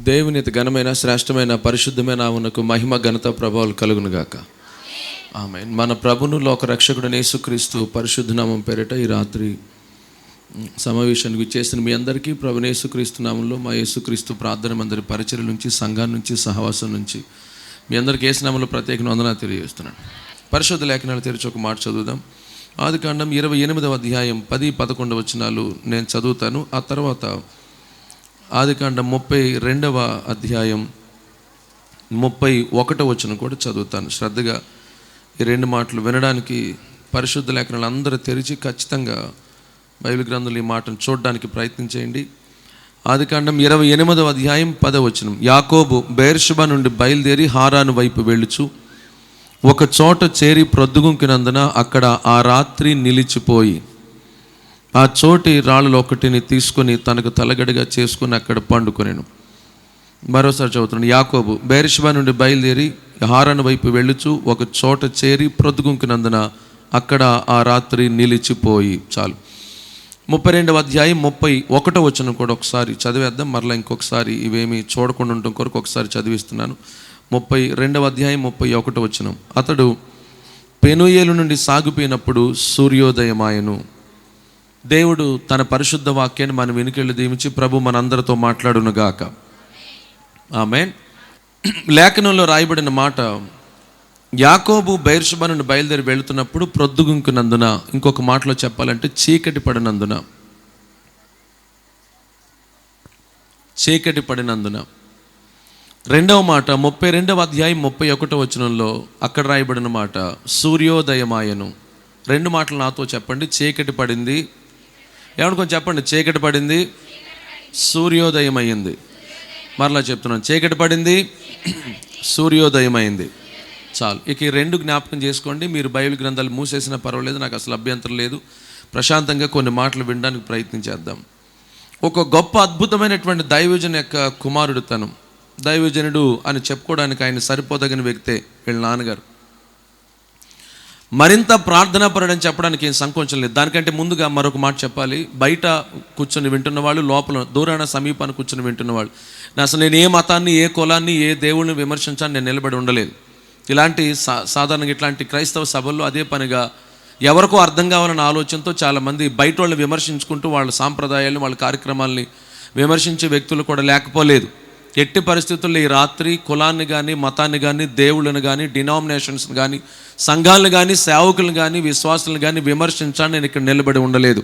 దేవుని ఘనమైన శ్రేష్టమైన పరిశుద్ధమైన నామమునకు మహిమ ఘనత ప్రభావాలు కలుగును గాక. ఆమేన్. మన ప్రభును లోక రక్షకుడైన యేసుక్రీస్తు పరిశుద్ధ నామం పేరిట ఈ రాత్రి సమావేశానికి విచ్చేసిన మీ అందరికీ ప్రభువైన యేసుక్రీస్తు నామంలో మా యేసుక్రీస్తు ప్రార్థన మందిర పరిచర్య నుంచి, సంఘం నుంచి, సహవాసం నుంచి మీ అందరికీ యేసు నామంలో ప్రత్యేక వందనాలు తెలియజేస్తున్నాను. పరిశుద్ధ లేఖనాలు తెరిచి ఒక మాట చదువుదాం. ఆదికాండం 28వ అధ్యాయం 10-11 వచనాలు నేను చదువుతాను. ఆ తర్వాత ఆదికాండం 32వ అధ్యాయం 31వ వచనం కూడా చదువుతాను. శ్రద్ధగా ఈ రెండు మాటలు వినడానికి పరిశుద్ధ లేఖనాలు అందరూ తెరిచి ఖచ్చితంగా బైబిల్ గ్రంథంలో ఈ మాటను చూడడానికి ప్రయత్నం చేయండి. ఆదికాండం 28వ అధ్యాయం 10వ వచనం. యాకోబు బెయేర్షెబా నుండి బయలుదేరి హారాను వైపు వెళ్ళుచు ఒక చోట చేరి ప్రొద్దుగుంకినందున అక్కడ ఆ రాత్రి నిలిచిపోయి ఆ చోటి రాళ్ళలో ఒకటిని తీసుకుని తనకు తలగడిగా చేసుకుని అక్కడ పండుకొనెను. మరోసారి చదువుతున్నాను. యాకోబు బెయేర్షెబా నుండి బయలుదేరి హారాను వైపు వెళ్ళుచు ఒక చోట చేరి ప్రొద్దుగుంకినందున అక్కడ ఆ రాత్రి నిలిచిపోయి. చాలు. 32వ అధ్యాయం 31వ వచనం కూడా ఒకసారి చదివేద్దాం. మరలా ఇంకొకసారి ఇవేమి చూడకుండా ఉండటం కొరకు ఒకసారి చదివిస్తున్నాను. 32వ అధ్యాయం 31వ వచనం. అతడు పెనూయేలు నుండి సాగిపోయినప్పుడు సూర్యోదయమాయను. దేవుడు తన పరిశుద్ధ వాక్యాన్ని మన వెనుకెళ్ళి దీవించి ప్రభు మనందరితో మాట్లాడునుగాక. ఆమేన్. లేఖనంలో రాయబడిన మాట, యాకోబు బెయేర్షెబా నుండి బయలుదేరి వెళుతున్నప్పుడు ప్రొద్దుగుంకినందున, ఇంకొక మాటలో చెప్పాలంటే చీకటి పడినందున. రెండవ మాట 32వ అధ్యాయం 31వ వచనంలో అక్కడ రాయబడిన మాట సూర్యోదయమాయను. రెండు మాటలు నాతో చెప్పండి. చీకటి పడింది. ఏమనుకొని చెప్పండి. చీకటి పడింది, సూర్యోదయం అయింది. మరలా చెప్తున్నాను. చీకటి పడింది, సూర్యోదయం అయింది. చాలు. ఇక ఈ రెండు జ్ఞాపకం చేసుకోండి. మీరు బైబిల్ గ్రంథాలు మూసేసినా పర్వాలేదు, నాకు అసలు అభ్యంతరం లేదు. ప్రశాంతంగా కొన్ని మాటలు వినడానికి ప్రయత్నం చేద్దాం. ఒక గొప్ప అద్భుతమైనటువంటి దైవజన యొక్క కుమారుడు తను. దైవజనుడు అని చెప్పుకోవడానికి ఆయన సరిపోదగిన వ్యక్తే వీళ్ళ నాన్నగారు. మరింత ప్రార్థనాపరుడని చెప్పడానికి ఏం సంకోచం లేదు. దానికంటే ముందుగా మరొక మాట చెప్పాలి. బయట కూర్చొని వింటున్న వాళ్ళు, లోపల దూరాన సమీపాన్ని కూర్చొని వింటున్న వాళ్ళు, అసలు నేను ఏ మతాన్ని, ఏ కులాన్ని, ఏ దేవుడిని విమర్శించాలని నేను నిలబడి ఉండలేదు. ఇలాంటి సాధారణంగా ఇట్లాంటి క్రైస్తవ సభల్లో అదే పనిగా ఎవరికో అర్థం కావాలన్న ఆలోచనతో చాలామంది బయట వాళ్ళని విమర్శించుకుంటూ వాళ్ళ సాంప్రదాయాలను, వాళ్ళ కార్యక్రమాలని విమర్శించే వ్యక్తులు కూడా లేకపోలేదు. ఎట్టి పరిస్థితుల్లో ఈ రాత్రి కులాన్ని కానీ, మతాన్ని కానీ, దేవుళ్ళని కానీ, డినామినేషన్స్ని కానీ, సంఘాలను కానీ, సేవకులను కానీ, విశ్వాసులను కానీ విమర్శించాలని నేను ఇక్కడ నిలబడి ఉండలేదు.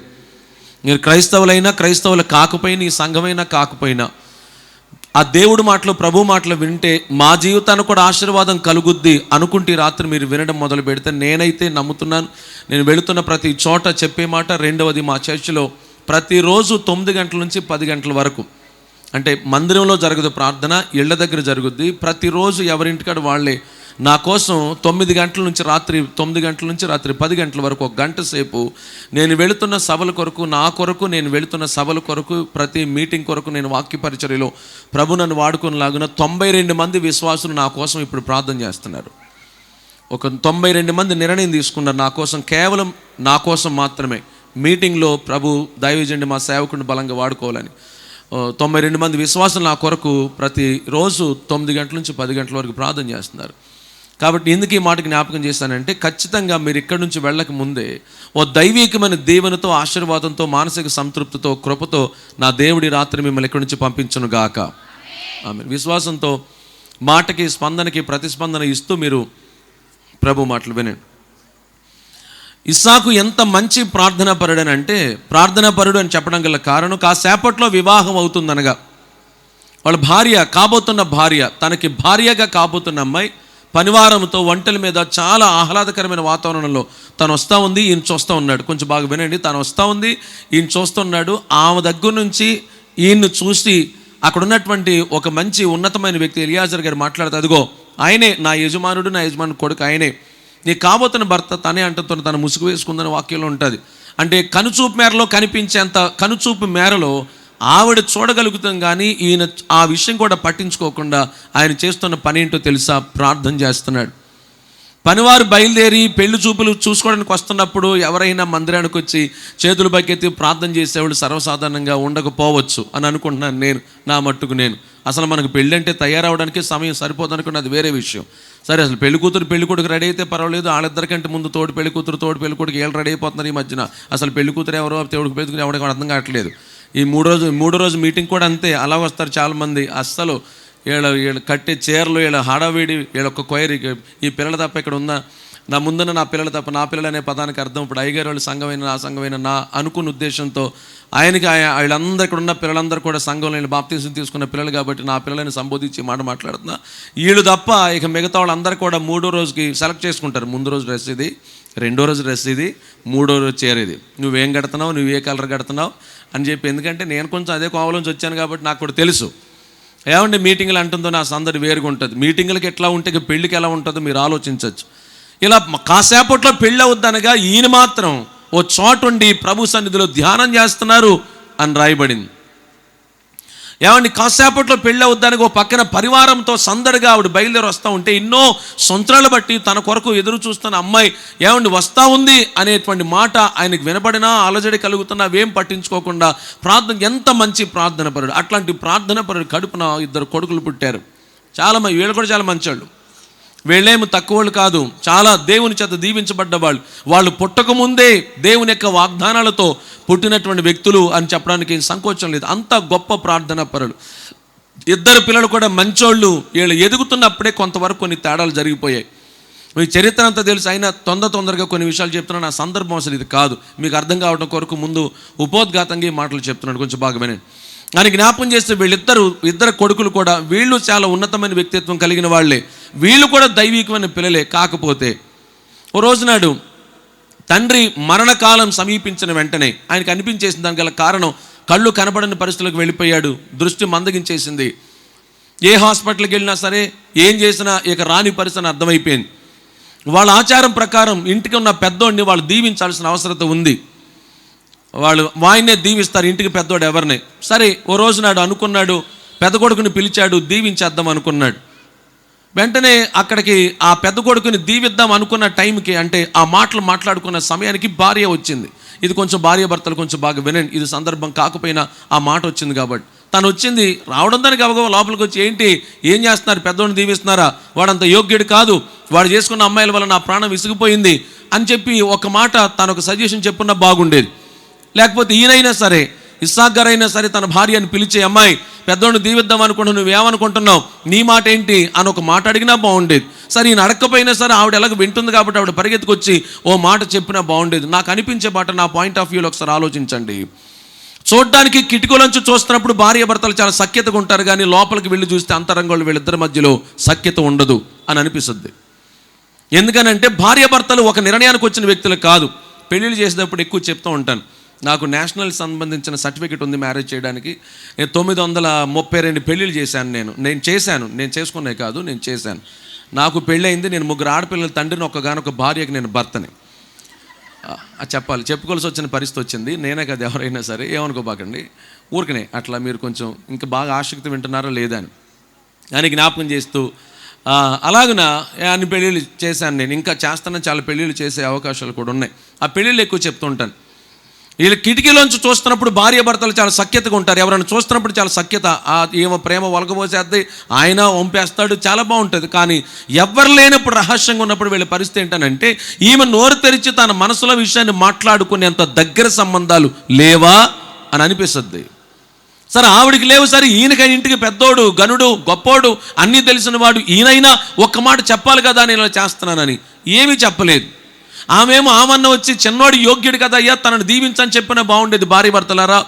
మీరు క్రైస్తవులైనా, క్రైస్తవులు కాకపోయినా, ఈ సంఘమైనా కాకపోయినా ఆ దేవుడి మాటలు, ప్రభు మాటలు వింటే మా జీవితానికి కూడా ఆశీర్వాదం కలుగుద్ది అనుకుంటే ఈ రాత్రి మీరు వినడం మొదలు పెడితే నేనైతే నమ్ముతున్నాను. నేను వెళుతున్న ప్రతి చోట చెప్పే మాట. రెండవది, మా చర్చిలో ప్రతిరోజు 9 గంటల నుంచి 10 గంటల వరకు, అంటే మందిరంలో జరగదు ప్రార్థన, ఇళ్ల దగ్గర జరుగుద్ది. ప్రతిరోజు ఎవరింటికాడ వాళ్ళే నా కోసం 9 గంటల నుంచి రాత్రి 9 గంటల నుంచి రాత్రి 10 గంటల వరకు 1 గంట సేపు నేను వెళుతున్న సభల కొరకు, నా కొరకు, నేను వెళుతున్న సభల కొరకు, ప్రతి మీటింగ్ కొరకు నేను వాక్య పరిచర్యలో ప్రభు నన్ను వాడుకునేలాగున 92 మంది విశ్వాసులు నా కోసం ఇప్పుడు ప్రార్థన చేస్తున్నారు. ఒక 92 మంది నిర్ణయం తీసుకున్నారు నా కోసం, కేవలం నా కోసం మాత్రమే మీటింగ్లో ప్రభు దైవజనుడు మా సేవకుడిని బలంగా వాడుకోవాలని 92 మంది విశ్వాసులు నా కొరకు ప్రతిరోజు 9 గంటల నుంచి 10 గంటల వరకు ప్రార్థన చేస్తున్నారు. కాబట్టి ఎందుకు ఈ మాట జ్ఞాపకం చేస్తానంటే, ఖచ్చితంగా మీరు ఇక్కడి నుంచి వెళ్ళక ముందే ఓ దైవికమైన దీవెనతో, ఆశీర్వాదంతో, మానసిక సంతృప్తితో, కృపతో నా దేవుడి రాత్రి మిమ్మల్ని ఇక్కడి నుంచి పంపించును గాక. ఆమేన్. విశ్వాసంతో మాటకి, స్పందనకి ప్రతిస్పందన ఇస్తూ మీరు ప్రభు మాటలు వినండి. ఇస్సాకు ఎంత మంచి ప్రార్థనాపరుడనంటే, ప్రార్థనాపరుడు అని చెప్పడం గల కారణం, కాసేపట్లో వివాహం అవుతుందనగా వాళ్ళ భార్య, కాబోతున్న భార్య, తనకి భార్యగా కాబోతున్న అమ్మాయి పనివారంతో వంటల మీద చాలా ఆహ్లాదకరమైన వాతావరణంలో తను వస్తూ ఉంది, ఈయన చూస్తూ ఉన్నాడు. కొంచెం బాగా వినండి. తను వస్తూ ఉంది, ఈయన చూస్తున్నాడు. ఆమె దగ్గర నుంచి ఈయన్ను చూసి అక్కడ ఉన్నటువంటి ఒక మంచి ఉన్నతమైన వ్యక్తి ఎలియాజర్ గారు మాట్లాడుతూ, అదిగో ఆయనే నా యజమానుడు, నా యజమాని కొడుకు ఆయనే, నీ కాబోతున్న భర్త తనే అంటుతో తను ముసుగు వేసుకుందని వాక్యంలో ఉంటుంది. అంటే కనుచూపు మేరలో కనిపించేంత కనుచూపు మేరలో ఆవిడ చూడగలుగుతాం, కానీ ఈయన ఆ విషయం కూడా పట్టించుకోకుండా ఆయన చేస్తున్న పని ఏంటో తెలుసా? ప్రార్థన చేస్తున్నాడు. పనివారు బయలుదేరి పెళ్లి చూపులు చూసుకోవడానికి వస్తున్నప్పుడు ఎవరైనా మందిరానికి వచ్చి చేతులు పైకెత్తి ప్రార్థన చేసేవాళ్ళు సర్వసాధారణంగా ఉండకపోవచ్చు అని అనుకుంటున్నాను నేను, నా మట్టుకు నేను. అసలు మనకు పెళ్ళి అంటే తయారవడానికి సమయం సరిపోదు అనుకున్నది వేరే విషయం. సరే, అసలు పెళ్లి కూతురు పెళ్లి కొడుకు రెడీ అయితే పర్వాలేదు, వాళ్ళిద్దరికంటే ముందు తోడు పెళ్లి కూతురు తోడు పెళ్లి కొడుకు వీళ్ళు రెడీ అయిపోతున్నారు ఈ మధ్యన. అసలు పెళ్లి కూతురు ఎవరో తోడుకు పెట్టుకుని ఎవరికి అర్థం కావట్లేదు. ఈ మూడో రోజు మీటింగ్ కూడా అంతే, అలా వస్తారు చాలామంది. అస్సలు వీళ్ళు కట్టే చీరలు, వీళ్ళ హడావిడి, వీళ్ళ ఒక్క కొయరి, ఈ పిల్లల తప్ప ఇక్కడ ఉందా, నా ముందున్న నా పిల్లల తప్ప, నా పిల్లలు అనే పదానికి అర్థం ఇప్పుడు అయ్యగారు వాళ్ళు సంఘమైన నా సంఘమైన నా అనుకున్న ఉద్దేశంతో ఆయనకి వీళ్ళందరూ ఇక్కడ ఉన్న పిల్లలందరూ కూడా సంఘంలో వీళ్ళు బాప్తీసం తీసుకున్న పిల్లలు కాబట్టి నా పిల్లలని సంబోధించి మాట్లాడుతున్నా. వీళ్ళు తప్ప ఇక మిగతా వాళ్ళందరూ కూడా 3వ రోజుకి సెలెక్ట్ చేసుకుంటారు. ముందు రోజు డ్రెస్ ఇది, 2వ రోజు డ్రెస్ ఇది, 3వ రోజు చీర ఇది, నువ్వేం కడుతున్నావు, నువ్వు ఏ కలర్ కడుతున్నావు అని చెప్పి. ఎందుకంటే నేను కొంచెం అదే కోవలోంచి వచ్చాను కాబట్టి నాకు కూడా తెలుసు. ఏమంటే మీటింగ్లు అంటుందో నా సందడి వేరుగా ఉంటుంది. మీటింగ్లకి ఎట్లా ఉంటే ఇక పెళ్ళికి ఎలా ఉంటుందో మీరు ఆలోచించవచ్చు. ఇలా కాసేపట్లో పెళ్ళి అవుద్దనగా ఈయన మాత్రం ఓ చోటుండి ప్రభు సన్నిధిలో ధ్యానం చేస్తున్నారు అని రాయబడింది. ఏమండి, కాసేపట్లో పెళ్ళి అవుద్దానికి ఓ పక్కన పరివారంతో సందడిగా ఆవిడ బయలుదేరి వస్తూ ఉంటే ఎన్నో సంవత్సరాలు బట్టి తన కొరకు ఎదురు చూస్తున్న అమ్మాయి ఏమండి వస్తూ ఉంది అనేటువంటి మాట ఆయనకు వినపడినా అలజడి కలుగుతున్నా అవేం పట్టించుకోకుండా ప్రార్థన, ఎంత మంచి ప్రార్థన పరుడు. అట్లాంటి ప్రార్థన పరుడు కడుపున 2 కొడుకులు పుట్టారు. చాలా మంది, వీళ్ళు కూడా చాలా మంచివాళ్ళు, వీళ్ళేమో తక్కువ వాళ్ళు కాదు, చాలా దేవుని చేత దీవించబడ్డ వాళ్ళు. వాళ్ళు పుట్టకముందే దేవుని యొక్క వాగ్దానాలతో పుట్టినటువంటి వ్యక్తులు అని చెప్పడానికి సంకోచం లేదు. అంత గొప్ప ప్రార్థన పరులు. 2 పిల్లలు కూడా మంచోళ్ళు. వీళ్ళు ఎదుగుతున్నప్పుడే కొంతవరకు కొన్ని తేడాలు జరిగిపోయాయి. మీ చరిత్ర అంతా తెలుసు, అయినా తొందరగా కొన్ని విషయాలు చెప్తున్నాను. నా సందర్భం అసలు ఇది కాదు, మీకు అర్థం కావడం కొరకు ముందు ఉపోద్ఘాతంగా ఈ మాటలు చెప్తున్నాను, కొంచెం బాగా వినండి. అని జ్ఞాపం చేస్తే ఇద్దరు కొడుకులు కూడా వీళ్ళు చాలా ఉన్నతమైన వ్యక్తిత్వం కలిగిన వాళ్ళే, వీళ్ళు కూడా దైవికమైన పిల్లలే. కాకపోతే ఓ రోజునాడు తండ్రి మరణకాలం సమీపించిన వెంటనే ఆయనకు అనిపించేసిన దానికి గల కారణం కళ్ళు కనపడని పరిస్థితులకు వెళ్ళిపోయాడు, దృష్టి మందగించేసింది. ఏ హాస్పిటల్కి వెళ్ళినా సరే ఏం చేసినా ఇక రాని పరిస్థితి అర్థమైపోయింది. వాళ్ళ ఆచారం ప్రకారం ఇంటికి ఉన్న పెద్దోడిని వాళ్ళు దీవించాల్సిన అవసరత ఉంది. వాళ్ళు వాయినే దీవిస్తారు ఇంటికి పెద్దోడు ఎవరిని. సరే, ఓ రోజు నాడు అనుకున్నాడు, పెద్ద కొడుకుని పిలిచాడు, దీవించేద్దాం అనుకున్నాడు. వెంటనే అక్కడికి ఆ పెద్ద కొడుకుని దీవిద్దాం అనుకున్న టైంకి, అంటే ఆ మాటలు మాట్లాడుకున్న సమయానికి భార్య వచ్చింది. ఇది కొంచెం భార్య భర్తలు కొంచెం బాగా వినండి, ఇది సందర్భం కాకపోయినా ఆ మాట వచ్చింది కాబట్టి. తను వచ్చింది, రావడం దానికి గబగబా లోపలికి వచ్చి, ఏం చేస్తున్నారు, పెద్దోడిని దీవిస్తున్నారా, వాడంత యోగ్యుడు కాదు, వాడు చేసుకున్న అమ్మాయిల వల్ల నా ప్రాణం విసిగిపోయింది అని చెప్పి ఒక మాట తను ఒక సజెషన్ చెప్పున్నా బాగుండేది. లేకపోతే ఈయనైనా సరే, ఇస్సాక్ గారైనా సరే తన భార్యను పిలిచే, అమ్మాయి పెద్దోడిని దీవిద్దాం అనుకుంటున్నావు, నువ్వేమనుకుంటున్నావు, నీ మాట ఏంటి అని ఒక మాట అడిగినా బాగుండేది. సరే, ఈయన అడగకపోయినా సరే ఆవిడ ఎలాగ వింటుంది కాబట్టి ఆవిడ పరిగెత్తుకొచ్చి ఓ మాట చెప్పినా బాగుండేది. నాకు అనిపించే మాట, నా పాయింట్ ఆఫ్ వ్యూలో ఒకసారి ఆలోచించండి. చూడడానికి కిటికీలోంచి చూస్తున్నప్పుడు భార్య భర్తలు చాలా సఖ్యతగా ఉంటారు, కానీ లోపలికి వెళ్ళి చూస్తే అంతరంగంలో వీళ్ళిద్దరి మధ్యలో సఖ్యత ఉండదు అని అనిపిస్తుంది. ఎందుకనంటే భార్య భర్తలు ఒక నిర్ణయానికి వచ్చిన వ్యక్తులు కాదు. పెళ్ళిళ్ళు చేసేటప్పుడు ఎక్కువ చెప్తూ ఉంటాను, నాకు నేషనల్ సంబంధించిన సర్టిఫికేట్ ఉంది మ్యారేజ్ చేయడానికి. నేను 932 పెళ్ళిళ్ళు చేశాను. నేను చేసుకునే కాదు, నేను చేశాను. నాకు పెళ్ళయింది, నేను 3 ఆడపిల్లల తండ్రిని, ఒక్కగానొక భార్యకి నేను భర్తని. చెప్పుకోవాల్సి వచ్చిన పరిస్థితి వచ్చింది. నేనే కదా, ఎవరైనా సరే ఏమనుకోబాకండి, ఊరికనే అట్లా మీరు కొంచెం ఇంకా బాగా ఆసక్తి వింటున్నారో లేదా అని జ్ఞాపకం చేస్తూ, అలాగున అన్ని పెళ్ళిళ్ళు చేశాను నేను. ఇంకా చేస్తానని చాలా పెళ్ళిళ్ళు చేసే అవకాశాలు కూడా ఉన్నాయి. ఆ పెళ్ళిళ్ళు ఎక్కువ చెప్తూ ఉంటాను. వీళ్ళు కిటికీలోంచి చూస్తున్నప్పుడు భార్య భర్తలు చాలా సఖ్యతగా ఉంటారు. ఎవరైనా చూస్తున్నప్పుడు చాలా సఖ్యత, ఏమో ప్రేమ ఒలగబోసేద్ది, ఆయన వంపేస్తాడు, చాలా బాగుంటుంది. కానీ ఎవరు లేనప్పుడు, రహస్యంగా ఉన్నప్పుడు వీళ్ళ పరిస్థితి ఏంటనంటే, ఈమె నోరు తెరిచి తన మనసులో విషయాన్ని మాట్లాడుకునేంత దగ్గర సంబంధాలు లేవా అని అనిపిస్తుంది. సరే, ఆవిడికి లేవు, సరే ఈయనకై ఇంటికి పెద్దోడు, గనుడు, గొప్పోడు, అన్నీ తెలిసిన వాడు, ఈయనైనా ఒక్క మాట చెప్పాలి కదా నేను ఇలా చేస్తున్నానని. ఏమీ చెప్పలేదు. ఆమెమో ఆమన్న వచ్చి, చిన్నోడు యోగ్యుడు కదా అయ్యా, తనను దీవించని చెప్పినా బాగుండేది. భార్య భర్తలారా,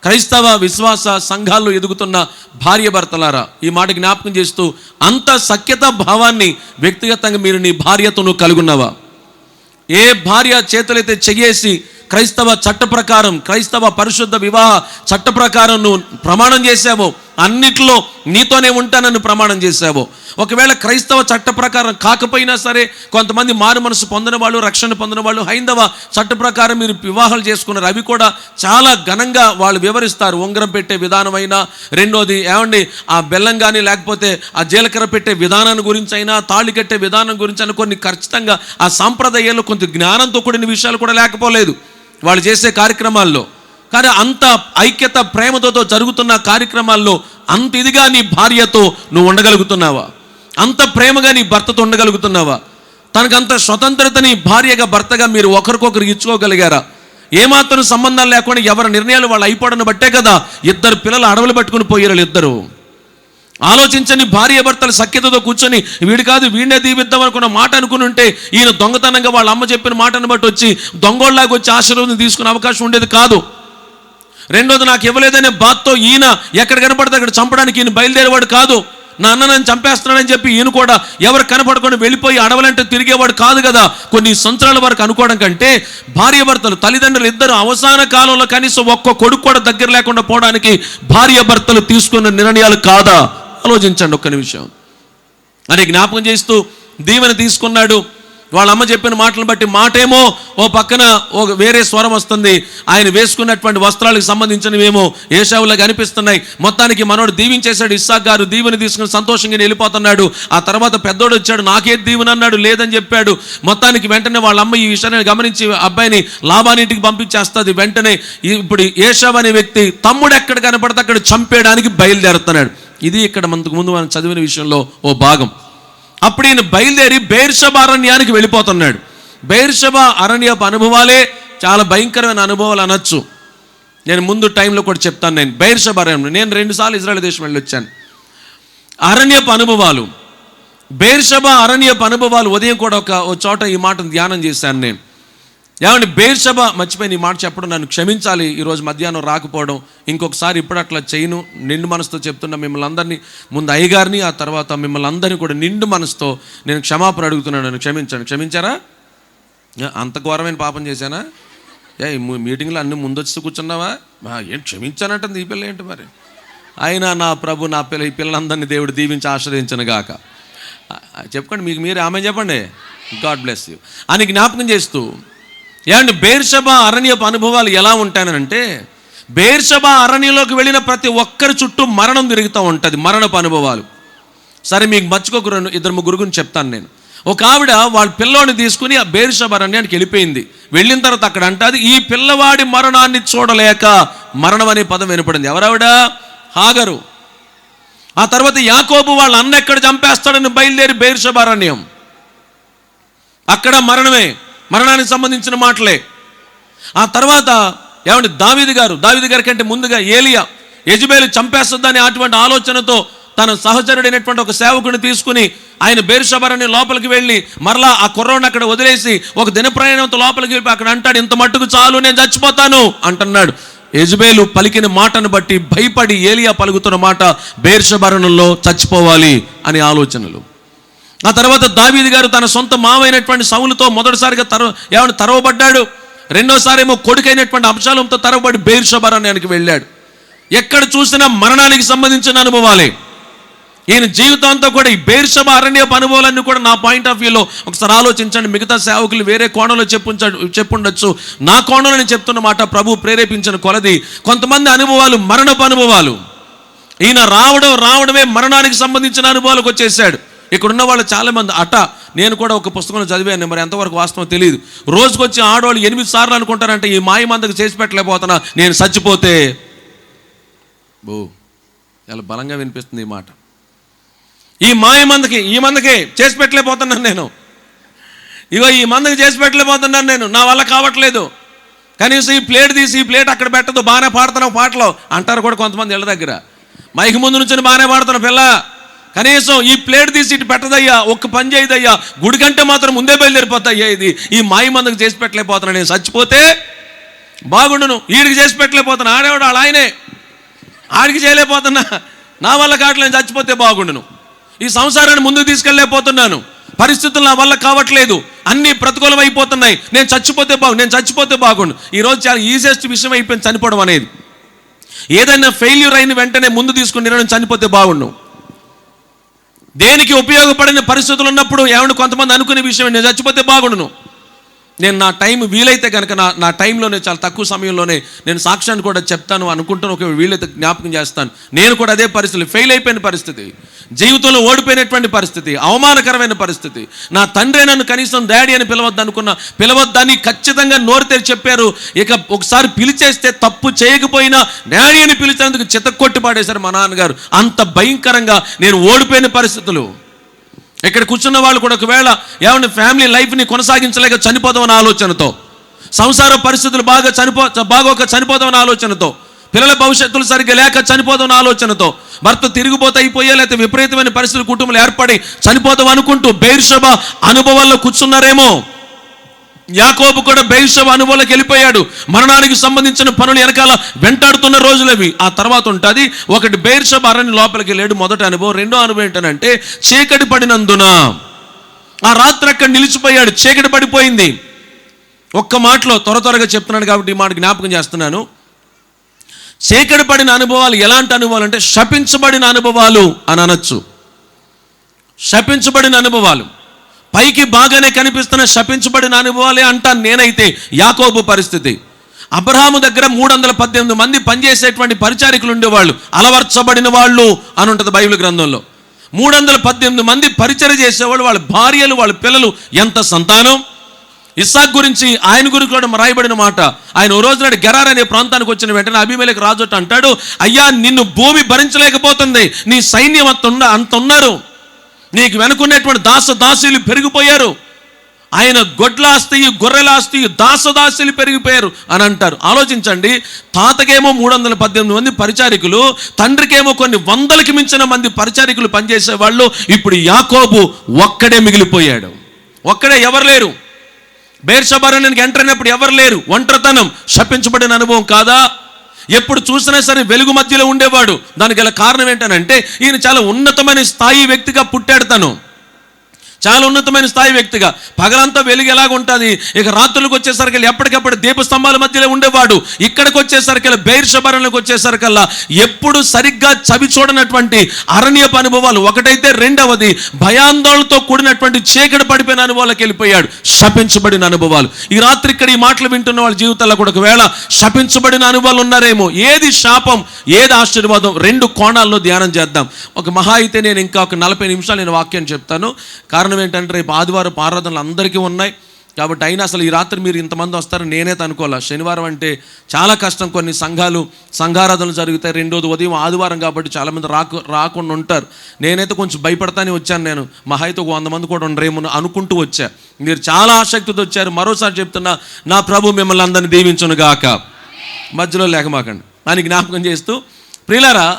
క్రైస్తవ విశ్వాస సంఘాల్లో ఎదుగుతున్న భార్య భర్తలారా, ఈ మాట జ్ఞాపకం చేస్తూ, అంత సఖ్యత భావాన్ని వ్యక్తిగతంగా మీరు నీ భార్యతో నువ్వు కలుగున్నావా? ఏ భార్య చేతులైతే చెయ్యేసి క్రైస్తవ చట్ట ప్రకారం, క్రైస్తవ పరిశుద్ధ వివాహ చట్ట ప్రకారం నువ్వు ప్రమాణం చేసావో, అన్నిట్లో నీతోనే ఉంటానని ప్రమాణం చేశావో, ఒకవేళ క్రైస్తవ చట్ట ప్రకారం కాకపోయినా సరే, కొంతమంది మారు మనసు పొందిన వాళ్ళు, రక్షణ పొందిన వాళ్ళు హైందవ చట్ట ప్రకారం మీరు వివాహాలు చేసుకున్నారు, అవి కూడా చాలా ఘనంగా వాళ్ళు వివరిస్తారు. ఉంగరం పెట్టే విధానమైనా, రెండోది ఏమండి ఆ బెల్లం కానీ లేకపోతే ఆ జీలకర్ర పెట్టే విధానాన్ని గురించి అయినా, తాళి కట్టే విధానం గురించి అయినా కొన్ని ఖచ్చితంగా ఆ సాంప్రదాయాల్లో కొంత జ్ఞానంతో కూడిన విషయాలు కూడా లేకపోలేదు వాళ్ళు చేసే కార్యక్రమాల్లో. కానీ అంత ఐక్యత ప్రేమతో జరుగుతున్న కార్యక్రమాల్లో అంత ఇదిగా నీ భార్యతో నువ్వు ఉండగలుగుతున్నావా? అంత ప్రేమగా నీ భర్తతో ఉండగలుగుతున్నావా? తనకంత స్వతంత్రతని భార్యగా భర్తగా మీరు ఒకరికొకరు ఇచ్చుకోగలిగారా? ఏమాత్రం సంబంధాలు లేకుండా ఎవరి నిర్ణయాలు వాళ్ళు అయిపోవడాన్ని బట్టే కదా ఇద్దరు పిల్లలు అడవులు పట్టుకుని పోయారు ఇద్దరు. ఆలోచించని భార్య భర్తలు సఖ్యతతో కూర్చొని వీడు కాదు వీడినే దీవిద్దాం అనుకున్న మాట అనుకుని ఉంటే ఈయన దొంగతనంగా వాళ్ళ అమ్మ చెప్పిన మాటను బట్టి వచ్చి దొంగోళ్ళలాగా వచ్చి ఆశీర్వాదం తీసుకునే అవకాశం ఉండేది కాదు. రెండోది నాకు ఇవ్వలేదనే బాధతో ఈయన ఎక్కడ కనపడితే అక్కడ చంపడానికి ఈయన బయలుదేరేవాడు కాదు. నా అన్న నన్ను చంపేస్తున్నాడని చెప్పి ఈయన కూడా ఎవరు కనపడకుండా వెళ్ళిపోయి అడవులంటే తిరిగేవాడు కాదు కదా. కొన్ని సంవత్సరాల వరకు అనుకోవడం కంటే భార్య భర్తలు తల్లిదండ్రులు ఇద్దరు అవసాన కాలంలో కనీసం ఒక్క కొడుకు కూడా దగ్గర లేకుండా పోవడానికి భార్య భర్తలు తీసుకున్న నిర్ణయాలు కాదా? ఆలోచించండి ఒక్క నిమిషం అని జ్ఞాపకం చేస్తూ దీవెన తీసుకున్నాడు. వాళ్ళ అమ్మ చెప్పిన మాటలను బట్టి మాటేమో ఓ పక్కన వేరే స్వరం వస్తుంది, ఆయన వేసుకున్నటువంటి వస్త్రాలకు సంబంధించినవేమో ఏశావులాగా అనిపిస్తున్నాయి. మొత్తానికి మనోడు దీవించేశాడు. ఇస్సాకు గారు దీవెన తీసుకుని సంతోషంగా వెళ్ళిపోతున్నాడు. ఆ తర్వాత పెద్దోడు వచ్చాడు, నాకేది దీవెన అన్నాడు, లేదని చెప్పాడు. మొత్తానికి వెంటనే వాళ్ళ అమ్మ ఈ విషయాన్ని గమనించి అబ్బాయిని లాబానింటికి పంపించేస్తుంది. వెంటనే ఇప్పుడు ఏశావు అనే వ్యక్తి తమ్ముడు ఎక్కడ కనపడితే అక్కడ చంపేయడానికి బయలుదేరుతున్నాడు. ఇది ఇక్కడ మనకు ముందు మనం చదివిన విషయంలో ఓ భాగం. అప్పుడు ఈయన బయలుదేరి బెయేర్షెబా అరణ్యానికి వెళ్ళిపోతున్నాడు. బెయేర్షెబా అరణ్యపు అనుభవాలే చాలా భయంకరమైన అనుభవాలు అనొచ్చు. నేను ముందు టైంలో కూడా చెప్తాను. నేను బెయేర్షెబా అరణ్యం, నేను 2 సార్లు ఇజ్రాయెల్ దేశం వెళ్ళి వచ్చాను. అరణ్యపు అనుభవాలు, బెయేర్షెబా అరణ్యపు అనుభవాలు. ఉదయం కూడా ఒక చోట ఈ మాటను ధ్యానం చేశాను నేను. ఏమండి బెయేర్షెబా, మర్చిపోయిన ఈ మాట చెప్పడం, నన్ను క్షమించాలి ఈరోజు మధ్యాహ్నం రాకపోవడం. ఇంకొకసారి ఇప్పుడు అట్లా చేయను. నిండు మనసుతో చెప్తున్నా మిమ్మల్ని అందరినీ, ముందు అయ్యగారిని ఆ తర్వాత మిమ్మల్ని అందరినీ కూడా నిండు మనసుతో నేను క్షమాపణ అడుగుతున్నాను. నన్ను క్షమించండి. క్షమించారా? అంత ఘోరమైన పాపం చేశానా? ఈ మీటింగ్లో అన్ని ముందొచ్చి కూర్చున్నావా? ఏంటి క్షమించానంటుంది ఈ పిల్ల ఏంటి మరి? అయినా నా ప్రభు నా ఈ పిల్లలందరినీ దేవుడు దీవించి ఆశ్రయించను గాక. చెప్పండి, మీకు మీరు ఆమె చెప్పండి. గాడ్ బ్లెస్ యూ అని జ్ఞాపకం చేస్తూ, ఏమంటే బెయేర్షెబా అరణ్యపు అనుభవాలు ఎలా ఉంటాయనంటే, బెయేర్షెబా అరణ్యంలోకి వెళ్ళిన ప్రతి ఒక్కరి చుట్టూ మరణం తిరుగుతూ ఉంటుంది, మరణపు అనుభవాలు. సరే మీకు మర్చిపోక 2-3 గురించి చెప్తాను నేను. ఒక ఆవిడ వాళ్ళ పిల్లోని తీసుకుని ఆ బెయేర్షెబా అరణ్యానికి వెళ్ళిపోయింది. వెళ్ళిన తర్వాత అక్కడ అంటాది, ఈ పిల్లవాడి మరణాన్ని చూడలేక మరణం అనే పదం వినపడింది. ఎవరావిడ? హాగరు. ఆ తర్వాత యాకోబు వాళ్ళ అన్న ఎక్కడ చంపేస్తాడని బయలుదేరి బెయేర్షెబా అరణ్యం. అక్కడ మరణమే, మరణానికి సంబంధించిన మాటలే. ఆ తర్వాత ఏమంటే దావీదు గారి కంటే ముందుగా ఏలియా, యెజబెలు చంపేస్తుందని అటువంటి ఆలోచనతో తన సహచరుడైనటువంటి ఒక సేవకుని తీసుకుని ఆయన బెయేర్షెబా అరణ్యం లోపలికి వెళ్ళి మరలా ఆ కుర్రోడిని అక్కడ వదిలేసి ఒక దిన ప్రయాణంతో లోపలికి వెళ్ళి అక్కడ అంటాడు, ఇంత మట్టుకు చాలు, నేను చచ్చిపోతాను అంటున్నాడు. యెజబెలు పలికిన మాటను బట్టి భయపడి ఏలియా పలుకుతున్న మాట బెయేర్షెబా అరణ్యంలో చచ్చిపోవాలి అనే ఆలోచనలు. ఆ తర్వాత దావీదు గారు తన సొంత మావైనటువంటి సౌలుతో మొదటిసారిగా తరవబడ్డాడు. రెండోసారి ఏమో కొడుకైనటువంటి అబ్షాలోముతో తరవబడి బెయేర్షెబా అరణ్యానికి వెళ్ళాడు. ఎక్కడ చూసినా మరణానికి సంబంధించిన అనుభవాలే. ఈయన జీవితంతో కూడా ఈ బెయేర్షెబా అరణ్యపు అనుభవాలన్నీ కూడా నా పాయింట్ ఆఫ్ వ్యూలో ఒకసారి ఆలోచించండి. మిగతా సేవకులు వేరే కోణంలో చెప్పుండొచ్చు. నా కోణంలో నేను చెప్తున్న మాట ప్రభు ప్రేరేపించిన కొలది కొంతమంది అనుభవాలు మరణపు అనుభవాలు. ఈయన రావడమే మరణానికి సంబంధించిన అనుభవాలకు వచ్చేసాడు. ఇక్కడున్న వాళ్ళు చాలామంది నేను కూడా ఒక పుస్తకంలో చదివాను, మరి ఎంతవరకు వాస్తవం తెలియదు. రోజుకొచ్చి ఆడవాళ్ళు 8 సార్లు అనుకుంటారంటే ఈ మాయమందకు చేసి పెట్టలేకపోతున్నా, నేను చచ్చిపోతే. చాలా బలంగా వినిపిస్తుంది ఈ మాట. ఈ మందకి చేసి పెట్టలేకపోతున్నాను నేను. ఈ మందకి చేసి పెట్టలేకపోతున్నాను నేను, నా వల్ల కావట్లేదు. కనీసం ఈ ప్లేట్ తీసి ఈ ప్లేట్ అక్కడ పెట్టదు, బాగానే పాడుతున్నావు పాటలు అంటారు కూడా కొంతమంది ఇళ్ళ దగ్గర. మైకి ముందు నుంచి బాగానే పాడుతున్నా పిల్ల, కనీసం ఈ ప్లేట్ తీసి ఇటు పెట్టదయ్యా, ఒక్క పని చేయదయ్యా, గుడి కంటే మాత్రం ముందే బయలుదేరిపోతాయ్యా. ఇది ఈ మందకు చేసి పెట్టలేకపోతున్నా, నేను చచ్చిపోతే బాగుండును. వీడికి చేసి పెట్టలేకపోతున్నా, ఆడేవాడు ఆయనే, ఆడికి చేయలేకపోతున్నా, నా వల్ల కావట్లేదు, నేను చచ్చిపోతే బాగుండును. ఈ సంసారాన్ని ముందుకు తీసుకెళ్ళలేకపోతున్నాను, పరిస్థితులు నా వల్ల కావట్లేదు, అన్నీ ప్రతికూలం అయిపోతున్నాయి, నేను చచ్చిపోతే బాగుండు. ఈరోజు చాలా ఈజియెస్ట్ విషయం అయిపోయింది చనిపోవడం అనేది. ఏదైనా ఫెయిల్యూర్ అయిన వెంటనే ముందు తీసుకుని నేను చనిపోతే బాగుండు. దేనికి ఉపయోగపడిన పరిస్థితులు ఉన్నప్పుడు ఏమన్నా కొంతమంది అనుకునే విషయం నేను చచ్చిపోతే బాగుండును. నేను నా టైం వీలైతే కనుక నా టైంలోనే చాలా తక్కువ సమయంలోనే నేను సాక్ష్యాన్ని కూడా చెప్తాను అనుకుంటాను. ఒక వీలైతే జ్ఞాపకం చేస్తాను. నేను కూడా అదే పరిస్థితి, ఫెయిల్ అయిపోయిన పరిస్థితి, జీవితంలో ఓడిపోయినటువంటి పరిస్థితి, అవమానకరమైన పరిస్థితి. నా తండ్రి నన్ను కనీసం డాడీ అని పిలవద్దని ఖచ్చితంగా నోరు తెరిచి చెప్పారు. ఇక ఒకసారి పిలిచేస్తే తప్పు చేయకపోయినా డాడీ అని పిలిచేందుకు చితక్కొట్టి పాడేశారు మా నాన్నగారు. అంత భయంకరంగా నేను ఓడిపోయిన పరిస్థితులు. ఇక్కడ కూర్చున్న వాళ్ళు కూడా ఒకవేళ ఏమన్నా ఫ్యామిలీ లైఫ్ని కొనసాగించలేక చనిపోదామన్న ఆలోచనతో, సంసార పరిస్థితులు బాగోక చనిపోదామన్న ఆలోచనతో, పిల్లల భవిష్యత్తులు సరిగ్గా లేక చనిపోదామన్న ఆలోచనతో, భర్త తిరిగిపోతే అయిపోయా లేకపోతే విపరీతమైన పరిస్థితులు కుటుంబంలో ఏర్పడి చనిపోదాం అనుకుంటూ బెయేర్షెబా అనుభవాల్లో కూర్చున్నారేమో. యాకోబు కూడా బెయేర్షెబా అనుభవంలోకి వెళ్ళిపోయాడు. మరణానికి సంబంధించిన పనులు వెనకాల వెంటాడుతున్న రోజులవి. ఆ తర్వాత ఉంటుంది ఒకటి బెయేర్షెబా అరణ్య లోపలికి వెళ్ళాడు, మొదటి అనుభవం. రెండో అనుభవం ఏంటంటే చీకటి పడినందున ఆ రాత్రి అక్కడ నిలిచిపోయాడు. చీకటి పడిపోయింది. ఒక్క మాటలో త్వరగా చెప్తున్నాను కాబట్టి ఈ మాట జ్ఞాపకం చేస్తున్నాను. చీకటి పడిన అనుభవాలు ఎలాంటి అనుభవాలు అంటే శపించబడిన అనుభవాలు అని అనొచ్చు. శపించబడిన అనుభవాలు పైకి బాగానే కనిపిస్తున్న శపించబడిన అనుభవాలే అంటాను నేనైతే. యాకోబు పరిస్థితి, అబ్రహాము దగ్గర 318 మంది పనిచేసేటువంటి పరిచారికులు ఉండేవాళ్ళు, అలవర్చబడిన వాళ్ళు అని ఉంటుంది బైబిల్ గ్రంథంలో. 318 మంది పరిచర్య చేసేవాళ్ళు, వాళ్ళ భార్యలు, వాళ్ళ పిల్లలు, ఎంత సంతానం. ఇస్సాకు గురించి ఆయన గురించి కూడా రాయబడిన మాట. ఆయన ఓ రోజు నాడు గెరార్ అనే ప్రాంతానికి వచ్చిన వెంటనే అబీమెలెకు రాజు అంటాడు, అయ్యా నిన్ను భూమి భరించలేకపోతుంది, నీ సైన్యం అంత ఉన్నారు, నీకు వెనుకున్నటువంటి దాసీలు పెరిగిపోయారు, ఆయన గొడ్లాస్తి గొర్రెలాస్తి దాసదాసీలు పెరిగిపోయారు అని అంటారు. ఆలోచించండి, తాతకేమో 318 మంది పరిచారికులు, తండ్రికేమో కొన్ని వందలకి మించిన మంది పరిచారికులు పనిచేసేవాళ్ళు. ఇప్పుడు యాకోబు ఒక్కడే మిగిలిపోయాడు. ఒక్కడే, ఎవరు లేరు. బెయేర్షెబా అరణ్యానికి ఎంటర్ అయినప్పుడు ఎవరు లేరు. ఒంటరితనం శపించబడిన అనుభవం కాదా? ఎప్పుడు చూసినా సరే వెలుగు మధ్యలో ఉండేవాడు. దానికి గల కారణం ఏంటనంటే ఈయన చాలా ఉన్నతమైన స్థాయి వ్యక్తిగా పుట్టాడు. తను చాలా ఉన్నతమైన స్థాయి వ్యక్తిగా. పగలంతా వెలుగు ఎలాగ ఉంటుంది, ఇక రాత్రులకు వచ్చేసరికి ఎప్పటికప్పుడు దీపస్తంభాల మధ్యలో ఉండేవాడు. ఇక్కడికి వచ్చేసరికి బెయేర్షెబా అరణ్యానికి వచ్చేసరికల్లా ఎప్పుడు సరిగ్గా చవి చూడనటువంటి అరణ్యపు అనుభవాలు ఒకటైతే, రెండవది భయాందోళనతో కూడినటువంటి చీకటి పడిపోయిన అనుభవాలకు వెళ్ళిపోయాడు. శపించబడిన అనుభవాలు. ఈ రాత్రి ఇక్కడ ఈ మాటలు వింటున్న వాళ్ళ జీవితాల్లో కూడా ఒకవేళ శపించబడిన అనుభవాలు ఉన్నారేమో. ఏది శాపం, ఏది ఆశీర్వాదం, రెండు కోణాల్లో ధ్యానం చేద్దాం. ఒక మహా అయితే నేను ఇంకా ఒక 40 నిమిషాలు నేను వాక్యం చెప్తాను. కారణం ఏంటంటే రేపు ఆదివారం ఆరాధనలు అందరికీ ఉన్నాయి కాబట్టి. అయినా అసలు ఈ రాత్రి మీరు ఇంతమంది వస్తారని నేనైతే అనుకోలే. శనివారం అంటే చాలా కష్టం, కొన్ని సంఘారాధనలు జరుగుతాయి. రెండోది ఉదయం ఆదివారం కాబట్టి చాలామంది రాకుండా ఉంటారు. నేనైతే కొంచెం భయపడతానే వచ్చాను. నేను మహా అయితే 100 మంది కూడా ఉండరేమో అనుకుంటూ వచ్చా. మీరు చాలా ఆసక్తితో వచ్చారు. మరోసారి చెప్తున్నా, నా ప్రభు మిమ్మల్ని అందరినీ దీవించును గాక. మధ్యలో లేకమాకండి అని జ్ఞాపకం చేస్తూ, ప్రియులారా,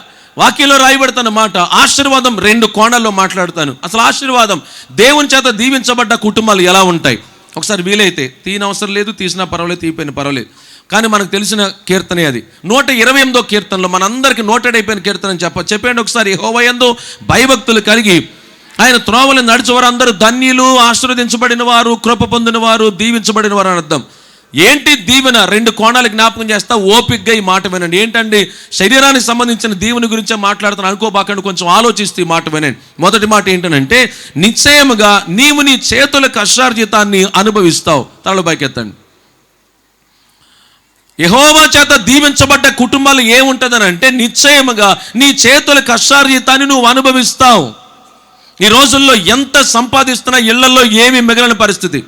వాక్యంలో రాయబడుతున్న మాట ఆశీర్వాదం రెండు కోణాల్లో మాట్లాడుతాను. అసలు ఆశీర్వాదం, దేవుని చేత దీవించబడ్డ కుటుంబాలు ఎలా ఉంటాయి ఒకసారి వీలైతే, తీయనవసరం లేదు, తీసినా పర్వాలేదు, తీయిపోయిన పర్వాలేదు, కానీ మనకు తెలిసిన కీర్తనే అది. 128వ కీర్తనలో మనందరికీ నోటెడ్ అయిపోయిన కీర్తన చెప్పండి ఒకసారి. యెహోవా యందు భయభక్తులు కలిగి ఆయన త్రోవలను నడిచేవారు అందరూ ధన్యులు, ఆశీర్వదించబడిన వారు, కృప పొందిన వారు, దీవించబడిన వారు అని అర్థం. ఏంటి దీవెన? రెండు కోణాలు జ్ఞాపకం చేస్తా, ఓపికగా ఈ మాట వినండి. ఏంటండి, శరీరానికి సంబంధించిన దీవెన గురించే మాట్లాడుతాను అనుకోబాకండి, కొంచెం ఆలోచిస్తూ ఈ మాట వినండి. మొదటి మాట ఏంటంటే, నిశ్చయముగా నీవు నీ చేతుల కష్టార్జితాన్ని అనుభవిస్తావు. తలలు పైకెత్తండి. యెహోవా చేత దీవించబడ్డ కుటుంబాలు ఏముంటుందని అంటే, నిశ్చయముగా నీ చేతుల కష్టార్జితాన్ని నువ్వు అనుభవిస్తావు. ఈ రోజుల్లో ఎంత సంపాదిస్తున్నా ఇళ్లలో ఏమీ మిగిలిన పరిస్థితి.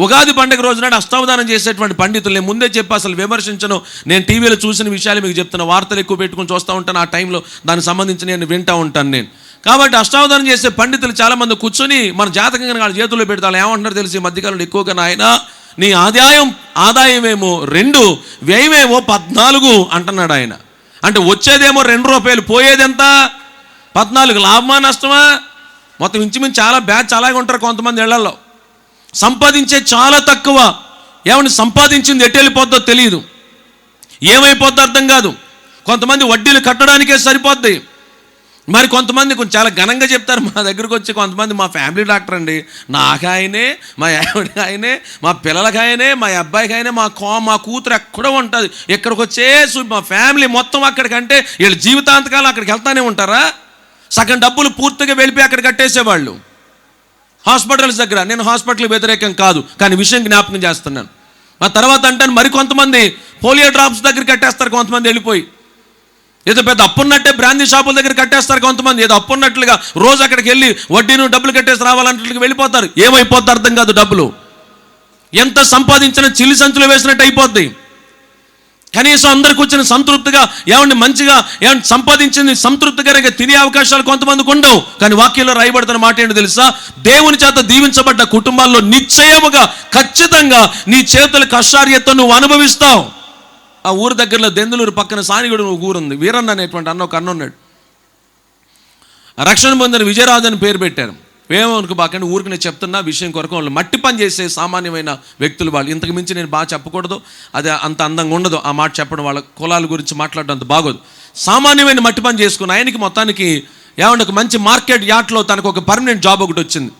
ఉగాది పండుగ రోజు నాడు అష్టావధానం చేసేటువంటి పండితులు, నేను ముందే చెప్పి అసలు విమర్శించను. నేను టీవీలో చూసిన విషయాలు మీకు చెప్తున్నా, వార్తలు ఎక్కువ పెట్టుకుని చూస్తూ ఉంటాను. ఆ టైంలో దానికి సంబంధించి నేను వింటూ ఉంటాను నేను. కాబట్టి అష్టావధానం చేసే పండితులు చాలామంది కూర్చొని మన జాతకంగా వాళ్ళ చేతుల్లో పెడతారు. ఏమంటున్నారు తెలిసి మధ్యకాలంలో ఎక్కువగా, నాయన నీ ఆదాయమేమో 2, వ్యయమేమో 14 అంటున్నాడు ఆయన. అంటే వచ్చేదేమో ₹2, పోయేది ఎంత? 14. లాభమా నష్టమా? మొత్తం ఇంచుమించు చాలా బ్యాచ్ అలాగే ఉంటారు కొంతమంది ఇళ్లలో. సంపాదించే చాలా తక్కువ. ఏమని సంపాదించింది ఎటు వెళ్ళిపోద్దో తెలియదు, ఏమైపోద్దో అర్థం కాదు. కొంతమంది వడ్డీలు కట్టడానికే సరిపోద్ది. మరి కొంతమంది కొంచెం చాలా ఘనంగా చెప్తారు. మా దగ్గరకు వచ్చి కొంతమంది మా ఫ్యామిలీ డాక్టర్ అండి, నాకు ఆయనే, మా ఆవిడకి ఆయనే, మా పిల్లలకి ఆయనే, మా అబ్బాయికి ఆయనే, మా కూతురు ఎక్కడో ఉంటుంది, ఇక్కడికి వచ్చేసి మా ఫ్యామిలీ మొత్తం అక్కడికంటే వీళ్ళు జీవితాంతకాలం అక్కడికి వెళ్తానే ఉంటారా? సగం డబ్బులు పూర్తిగా వెళ్ళిపోయి అక్కడ కట్టేసేవాళ్ళు హాస్పిటల్స్ దగ్గర. నేను హాస్పిటల్ వ్యతిరేకం కాదు, కానీ విషయం జ్ఞాపకం చేస్తున్నాను. ఆ తర్వాత అంటాను, మరి కొంతమంది పోలియో డ్రాప్స్ దగ్గర కట్టేస్తారు, కొంతమంది వెళ్ళిపోయి ఏదో పెద్ద అప్పున్నట్టే బ్రాందీ షాపుల దగ్గర కట్టేస్తారు, కొంతమంది ఏదో అప్పున్నట్లుగా రోజు అక్కడికి వెళ్ళి వడ్డీను డబ్బులు కట్టేసి రావాలన్నట్లుగా వెళ్ళిపోతారు. ఏమైపోద్ది అర్థం కాదు. డబ్బులు ఎంత సంపాదించినా చిల్లి సంచులు వేసినట్టు అయిపోద్ది. కనీసం అందరికి వచ్చిన సంతృప్తిగా ఏమండి మంచిగా ఏమంటే సంపాదించింది సంతృప్తిగా తినే అవకాశాలు కొంతమందికి ఉండవు. కానీ వాక్యంలో రాయబడుతున్న మాట ఏంటో తెలుసా? దేవుని చేత దీవించబడ్డ కుటుంబాల్లో నిశ్చయముగా ఖచ్చితంగా నీ చేతుల కష్టార్యత నువ్వు అనుభవిస్తావు. ఆ ఊరు దగ్గరలో దెందులూరు పక్కన సానిగూడ ఊరు ఉంది. వీరన్న అనేటువంటి ఒక అన్న ఉన్నాడు. రక్షణ పొందిన విజయరాజు అని పేరు పెట్టారు. ఏమనుకు బాకండి, ఊరికి నేను చెప్తున్నా విషయం కొరకు. వాళ్ళు మట్టి పని చేసే సామాన్యమైన వ్యక్తులు వాళ్ళు. ఇంతకు మించి నేను బాగా చెప్పకూడదు, అది అంత అందంగా ఉండదు ఆ మాట చెప్పడం. వాళ్ళ కులాల గురించి మాట్లాడడం అంత బాగోదు. సామాన్యమైన మట్టి పని చేసుకుని ఆయనకి మొత్తానికి ఏమంటే ఒక మంచి మార్కెట్ యార్డ్లో తనకు ఒక పర్మనెంట్ జాబ్ ఒకటి వచ్చింది.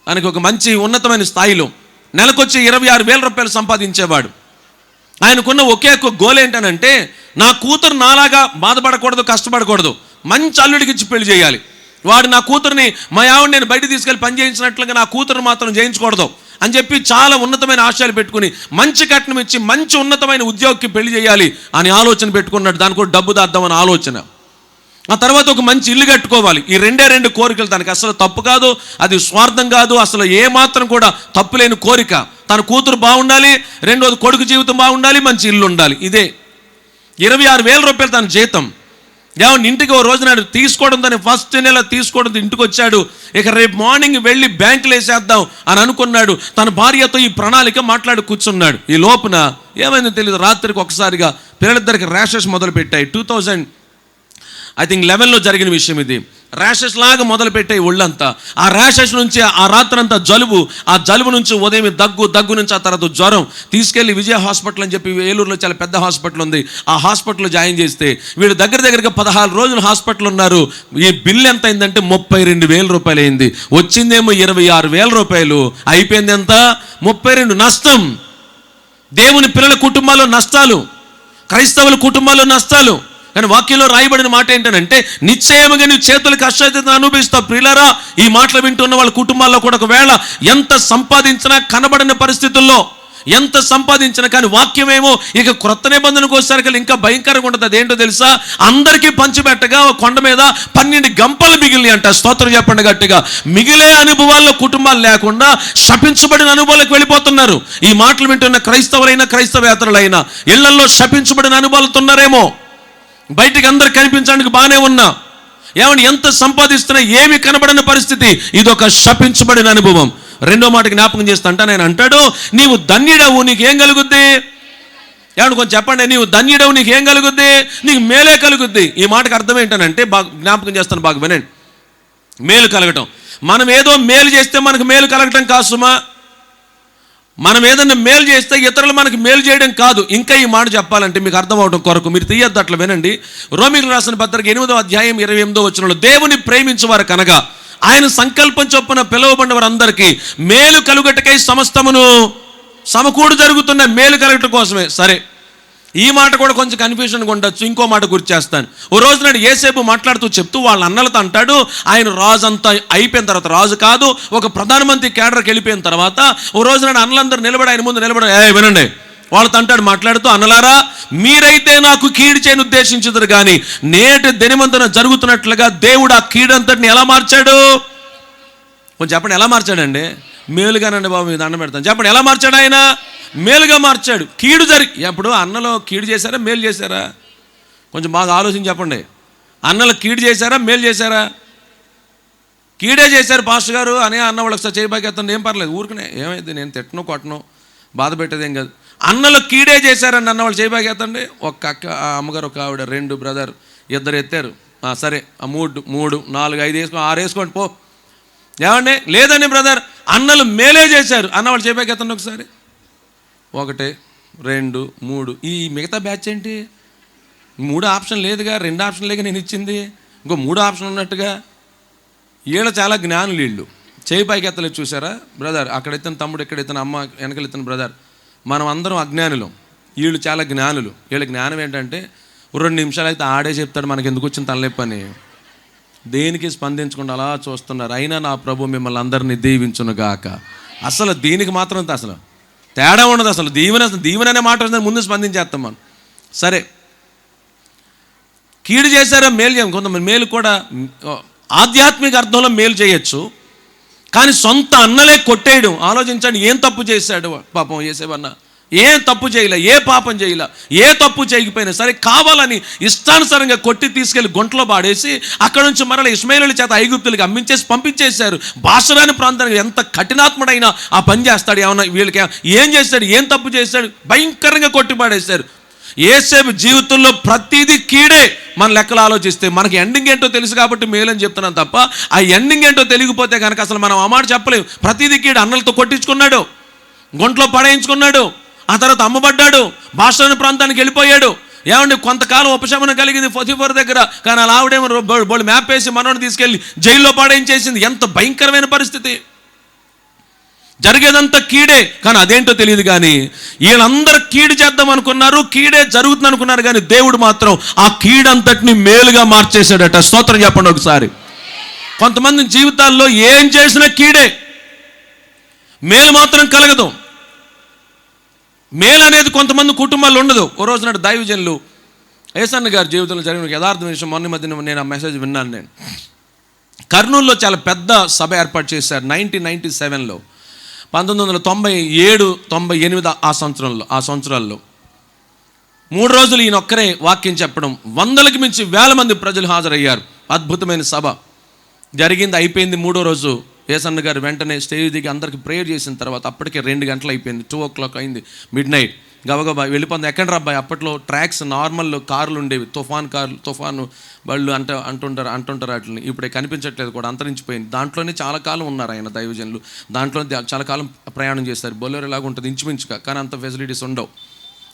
తనకు ఒక మంచి ఉన్నతమైన స్థాయిలో నెలకొచ్చి 26,000 రూపాయలు సంపాదించేవాడు. ఆయనకున్న ఒకే ఒక గోల్ ఏంటనంటే, నా కూతురు నాలాగా బాధపడకూడదు, కష్టపడకూడదు, మంచి అల్లుడికి ఇచ్చి పెళ్లి చేయాలి. వాడు నా కూతురుని మా ఆవిడ నేను బయట తీసుకెళ్ళి పని చేయించినట్లుగా నా కూతురు మాత్రం చేయించకూడదు అని చెప్పి చాలా ఉన్నతమైన ఆశయాలు పెట్టుకుని మంచి కట్నం ఇచ్చి మంచి ఉన్నతమైన ఉద్యోగికి పెళ్లి చేయాలి అని ఆలోచన పెట్టుకున్నాడు. దానికి కూడా డబ్బు దాద్దామని ఆలోచన. ఆ తర్వాత ఒక మంచి ఇల్లు కట్టుకోవాలి. ఈ రెండు కోరికలు తనకి అసలు తప్పు కాదు, అది స్వార్థం కాదు, అసలు ఏమాత్రం కూడా తప్పులేని కోరిక. తన కూతురు బాగుండాలి, రెండోది కొడుకు జీవితం బాగుండాలి, మంచి ఇల్లు ఉండాలి. ఇదే 26,000 రూపాయలు తన జీతం. ఏమన్నా ఇంటికి ఓ రోజు నాడు తీసుకోవడం, దాన్ని ఫస్ట్ నెల తీసుకోవడం ఇంటికి వచ్చాడు. ఇక రేపు మార్నింగ్ వెళ్ళి బ్యాంకులు వేసేద్దాం అని అనుకున్నాడు. తన భార్యతో ఈ ప్రణాళిక మాట్లాడి కూర్చున్నాడు. ఈ లోపున ఏమైందో తెలియదు, రాత్రికి ఒకసారిగా పిల్లలిద్దరికి ర్యాషెస్ మొదలు పెట్టాయి. 2011లో జరిగిన విషయం ఇది. ర్యాషెస్ లాగా మొదలు పెట్టాయి ఒళ్ళంతా. ఆ ర్యాషెస్ నుంచి ఆ రాత్రంతా జలుబు, ఆ జలుబు నుంచి ఉదయం దగ్గు నుంచి ఆ తర్వాత జ్వరం. తీసుకెళ్లి విజయ హాస్పిటల్ అని చెప్పి ఏలూరులో చాలా పెద్ద హాస్పిటల్ ఉంది, ఆ హాస్పిటల్లో జాయిన్ చేస్తే వీళ్ళు దగ్గరగా 16 రోజులు హాస్పిటల్ ఉన్నారు. ఈ బిల్ ఎంత అయిందంటే 32,000 రూపాయలు అయింది. వచ్చిందేమో 26,000 రూపాయలు, అయిపోయింది ఎంత? 32. నష్టం. దేవుని పిల్లల కుటుంబాల్లో నష్టాలు, క్రైస్తవుల కుటుంబాల్లో నష్టాలు. కానీ వాక్యంలో రాయబడిన మాట ఏంటంటే, నిశ్చయముగా నీ చేతులకు కష్టార్జితం అనుభవిస్తావు. ప్రియులారా, ఈ మాటలు వింటున్న వాళ్ళ కుటుంబాల్లో కూడా ఒకవేళ ఎంత సంపాదించినా కనబడిన పరిస్థితుల్లో ఎంత సంపాదించినా కానీ వాక్యమేమో ఇక క్రొత్త నిబంధనకు వచ్చేసరికి ఇంకా భయంకరంగా ఉంటుంది. అదేంటో తెలుసా? అందరికీ పంచిపెట్టగా కొండ మీద 12 గంపలు మిగిలినాయి అంట. స్తోత్రం చెప్పండి గట్టిగా. మిగిలే అనుభవాల్లో కుటుంబాలు లేకుండా శపించబడిన అనుభవాలకు వెళ్ళిపోతున్నారు. ఈ మాటలు వింటున్న క్రైస్తవులైనా క్రైస్తవేతరులైనా ఇళ్లలో శపించబడిన అనుభవాలతో ఉన్నారేమో. బయటికి అందరు కనిపించడానికి బాగానే ఉన్నా, ఏమని ఎంత సంపాదిస్తున్నా ఏమి కనబడని పరిస్థితి. ఇదొక శపించబడిన అనుభవం. రెండో మాట జ్ఞాపకం చేస్తా అంట, నేను అంటాడు, నీవు ధన్యుడవు, నీకేం కలుగుద్ది? ఏమన్నా కొంచెం చెప్పండి. నీవు ధన్యుడవు, నీకేం కలుగుద్ది? నీకు మేలే కలుగుద్ది. ఈ మాటకు అర్థం ఏంటనంటే, బాగా జ్ఞాపకం చేస్తాను, బాగా వినండి. మేలు కలగటం, మనం ఏదో మేలు చేస్తే మనకు మేలు కలగటం కాదు సుమా. మనం ఏదన్నా మేలు చేస్తే ఇతరులు మనకి మేలు చేయడం కాదు. ఇంకా ఈ మాట చెప్పాలంటే మీకు అర్థం అవడం కొరకు మీరు తీయద్దు, అట్లా వినండి. రోమీయులకు రాసిన పత్రిక 8వ అధ్యాయం 28వ వచనంలో, దేవుని ప్రేమించువారు కనుక ఆయన సంకల్పం చొప్పున పిలువబడిన వారందరికీ మేలు కలుగటకై సమస్తమును సమకూడు జరుగుతున్న మేలు కలగటం కోసమే. సరే, ఈ మాట కూడా కొంచెం కన్ఫ్యూజన్గా ఉండొచ్చు. ఇంకో మాట గుర్తు చేస్తాను. ఓ రోజు నాడు యేసేపు మాట్లాడుతూ చెప్తూ వాళ్ళ అన్నలతో అంటాడు, ఆయన రాజు అంతా అయిపోయిన తర్వాత, రాజు కాదు ఒక ప్రధానమంత్రి కేడర్కి వెళ్ళిపోయిన తర్వాత ఓ రోజు నాడు అన్నలందరూ నిలబడి ఆయన ముందు నిలబడి, వినండి, వాళ్ళతో అంటాడు మాట్లాడుతూ, అన్నలారా, మీరైతే నాకు కీడు చేయని ఉద్దేశించుదురు కానీ నేటి దినమంతన జరుగుతున్నట్లుగా దేవుడు ఆ కీడంతటిని ఎలా మార్చాడు? కొంచెం చెప్పండి, ఎలా మార్చాడండి? మేలుగానండి బాబు, మీద దండం పెడతాను. చెప్పండి, ఎలా మార్చాడు? ఆయన మేలుగా మార్చాడు. కీడు ఎప్పుడు అన్నలో కీడు చేశారా, మేలు చేశారా? కొంచెం బాగా ఆలోచించి చెప్పండి. అన్నలు కీడు చేశారా, మేలు చేశారా? కీడే చేశారు పాస్టర్ గారు అని అన్న వాళ్ళకి సార్ చేయబాకేస్తాను, ఏం పర్లేదు, ఊరికనే ఏమైంది, నేను తిట్టను కొట్టను, బాధ పెట్టేదేం కాదు. అన్నలు కీడే చేశారని అన్న వాళ్ళు చేయబాకేస్తండి. ఒక అక్క, అమ్మగారు, ఒక ఆవిడ, 2 బ్రదర్, 2 ఎత్తారు. సరే, 3, 4, 5 వేసుకో, 6 వేసుకోండి పో. ఏమండి, లేదండి బ్రదర్, అన్నలు మేలే చేశారు అన్న వాళ్ళు చేయబాకేస్తండి. ఒకసారి 1, 2, 3. ఈ మిగతా బ్యాచ్ ఏంటి? 3 ఆప్షన్ లేదుగా, 2 ఆప్షన్ లేక నేను ఇచ్చింది. ఇంకో 3 ఆప్షన్ ఉన్నట్టుగా. వీళ్ళు చాలా జ్ఞానులు. వీళ్ళు చేయి పైకి ఎత్తలేదు చూసారా బ్రదర్, అక్కడ ఎత్తిన తమ్ముడు, ఇక్కడ ఎత్తిన అమ్మ, వెనకలు ఎత్తిన బ్రదర్. మనం అందరం అజ్ఞానులు, వీళ్ళు చాలా జ్ఞానులు. వీళ్ళ జ్ఞానం ఏంటంటే 2 నిమిషాలు అయితే ఆడే చెప్తాడు, మనకి ఎందుకు వచ్చిన తలనొప్పని. దేనికి స్పందించకుండా అలా చూస్తున్నారు. అయినా నా ప్రభు మిమ్మల్ని అందరినీ దీవించును గాక. అసలు దీనికి మాత్రం అసలు తేడా ఉండదు. అసలు దీవెన అనే మాట వస్తుంది, ముందు స్పందించేస్తాం మనం. సరే, కీడు చేశారా మేలు చేయం. కొంతమంది మేలు కూడా ఆధ్యాత్మిక అర్థంలో మేలు చేయొచ్చు, కానీ సొంత అన్నలే కొట్టేయడం. ఆలోచించండి, ఏం తప్పు చేశాడు పాపం యేసేవన్న? ఏం తప్పు చేయలే, ఏ పాపం చేయలే, ఏ తప్పు చేయకపోయినా సరే కావాలని ఇష్టానుసారంగా కొట్టి తీసుకెళ్లి గుంటలో పాడేసి అక్కడ నుంచి మరల ఇష్మాయేలీయుల చేత ఐగుప్తులకి అమ్మించేసి పంపించేశారు. బాషరాని ప్రాంతానికి ఎంత కఠినాత్ముడైనా ఆ పని చేస్తాడు. ఏమన్నా వీళ్ళకి ఏం చేస్తాడు, ఏం తప్పు చేశాడు? భయంకరంగా కొట్టి పాడేశారు. యేసేపు జీవితంలో ప్రతిదీ కీడే. మన లెక్కలు ఆలోచిస్తే మనకి ఎండింగ్ ఏంటో తెలుసు కాబట్టి మేలని చెప్తున్నాం తప్ప, ఆ ఎండింగ్ ఏంటో తెలియకపోతే కనుక అసలు మనం ఆ మాట చెప్పలేము. ప్రతిదీ కీడు. అన్నలతో కొట్టించుకున్నాడు, గుంటలో పడేయించుకున్నాడు, ఆ తర్వాత అమ్మబడ్డాడు, బాషాను ప్రాంతానికి వెళ్ళిపోయాడు. ఏమండి, కొంతకాలం ఉపశమనం కలిగింది పొతిఫర్ దగ్గర, కానీ అలా ఆవిడేమో బోళ్ళు మ్యాప్ వేసి మనోని తీసుకెళ్ళి జైల్లో పడేయించేసింది. ఎంత భయంకరమైన పరిస్థితి. జరిగేదంతా కీడే, కానీ అదేంటో తెలియదు. కానీ వీళ్ళందరూ కీడు చేద్దాం అనుకున్నారు, కీడే జరుగుతుంది అనుకున్నారు, కానీ దేవుడు మాత్రం ఆ కీడంతటిని మేలుగా మార్చేశాడట. స్తోత్రం చెప్పండి ఒకసారి. కొంతమంది జీవితాల్లో ఏం చేసినా కీడే, మేలు మాత్రం కలగదు. మేలు అనేది కొంతమంది కుటుంబాల్లో ఉండదు. ఓ రోజు నాడు దైవజనులు యేసన్న గారి జీవితంలో జరిగిన యథార్థమైన విషయం మొన్న మధ్యన నేను ఆ మెసేజ్ విన్నాను. నేను కర్నూలులో చాలా పెద్ద సభ ఏర్పాటు చేశారు 1997లో. 1997, 98 ఆ సంవత్సరాల్లో 3 రోజులు ఈయన ఒక్కరే వాక్యం చెప్పడం, 100కి మించి 1000 మంది ప్రజలు హాజరయ్యారు. అద్భుతమైన సభ జరిగింది. అయిపోయింది 3వ రోజు. యేసన్న గారు వెంటనే స్టేజ్ దిగి అందరికి ప్రేయర్ చేసిన తర్వాత అప్పటికే 2 గంటలు అయిపోయింది, 2 o'clock అయింది, మిడ్నైట్. గబగబా వెళ్ళిపోతుంది. ఎక్కడ రబ్బాయి, అప్పట్లో ట్రాక్స్ నార్మల్ కార్లు ఉండేవి, తుఫాను బళ్ళు అంటుంటారు వాటిని. ఇప్పుడే కనిపించట్లేదు కూడా, అంతరించిపోయింది. దాంట్లోనే చాలా కాలం ఉన్నారు ఆయన దైవజనులు. దాంట్లో చాలా కాలం ప్రయాణం చేస్తారు. బొలెరో లాగా ఉంటుంది ఇంచుమించుగా, కానీ అంత ఫెసిలిటీస్ ఉండవు.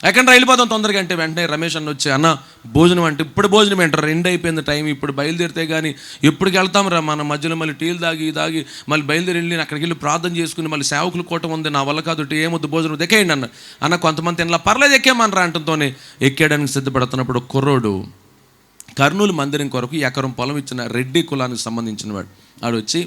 ఎక్కడ వెళ్ళిపోతాం తొందరగా అంటే వెంటనే రమేష్ అన్న వచ్చి, అన్న భోజనం అంటే ఇప్పుడు భోజనం ఏంటారు, 2 అయిపోయింది టైం, ఇప్పుడు బయలుదేరితే కానీ ఎప్పటికి వెళ్తాం రా, మన మధ్యలో మళ్ళీ టీలు దాగి మళ్ళీ బయలుదేరి వెళ్ళి అక్కడికి వెళ్ళి ప్రార్థన చేసుకుని మళ్ళీ సేవకులు కూటం ఉంది, నా వల్ల కాదు, ఏమొద్దు భోజనం ఎక్కేయండి అన్న కొంతమంది తినలా, పర్లేదు ఎక్కేమనరా అంటతోనే ఎక్కేయడానికి సిద్ధపడుతున్నప్పుడు కుర్రోడు కర్నూలు మందిరం కొరకు ఎకరం పొలం ఇచ్చిన రెడ్డి కులానికి సంబంధించిన వాడు వచ్చి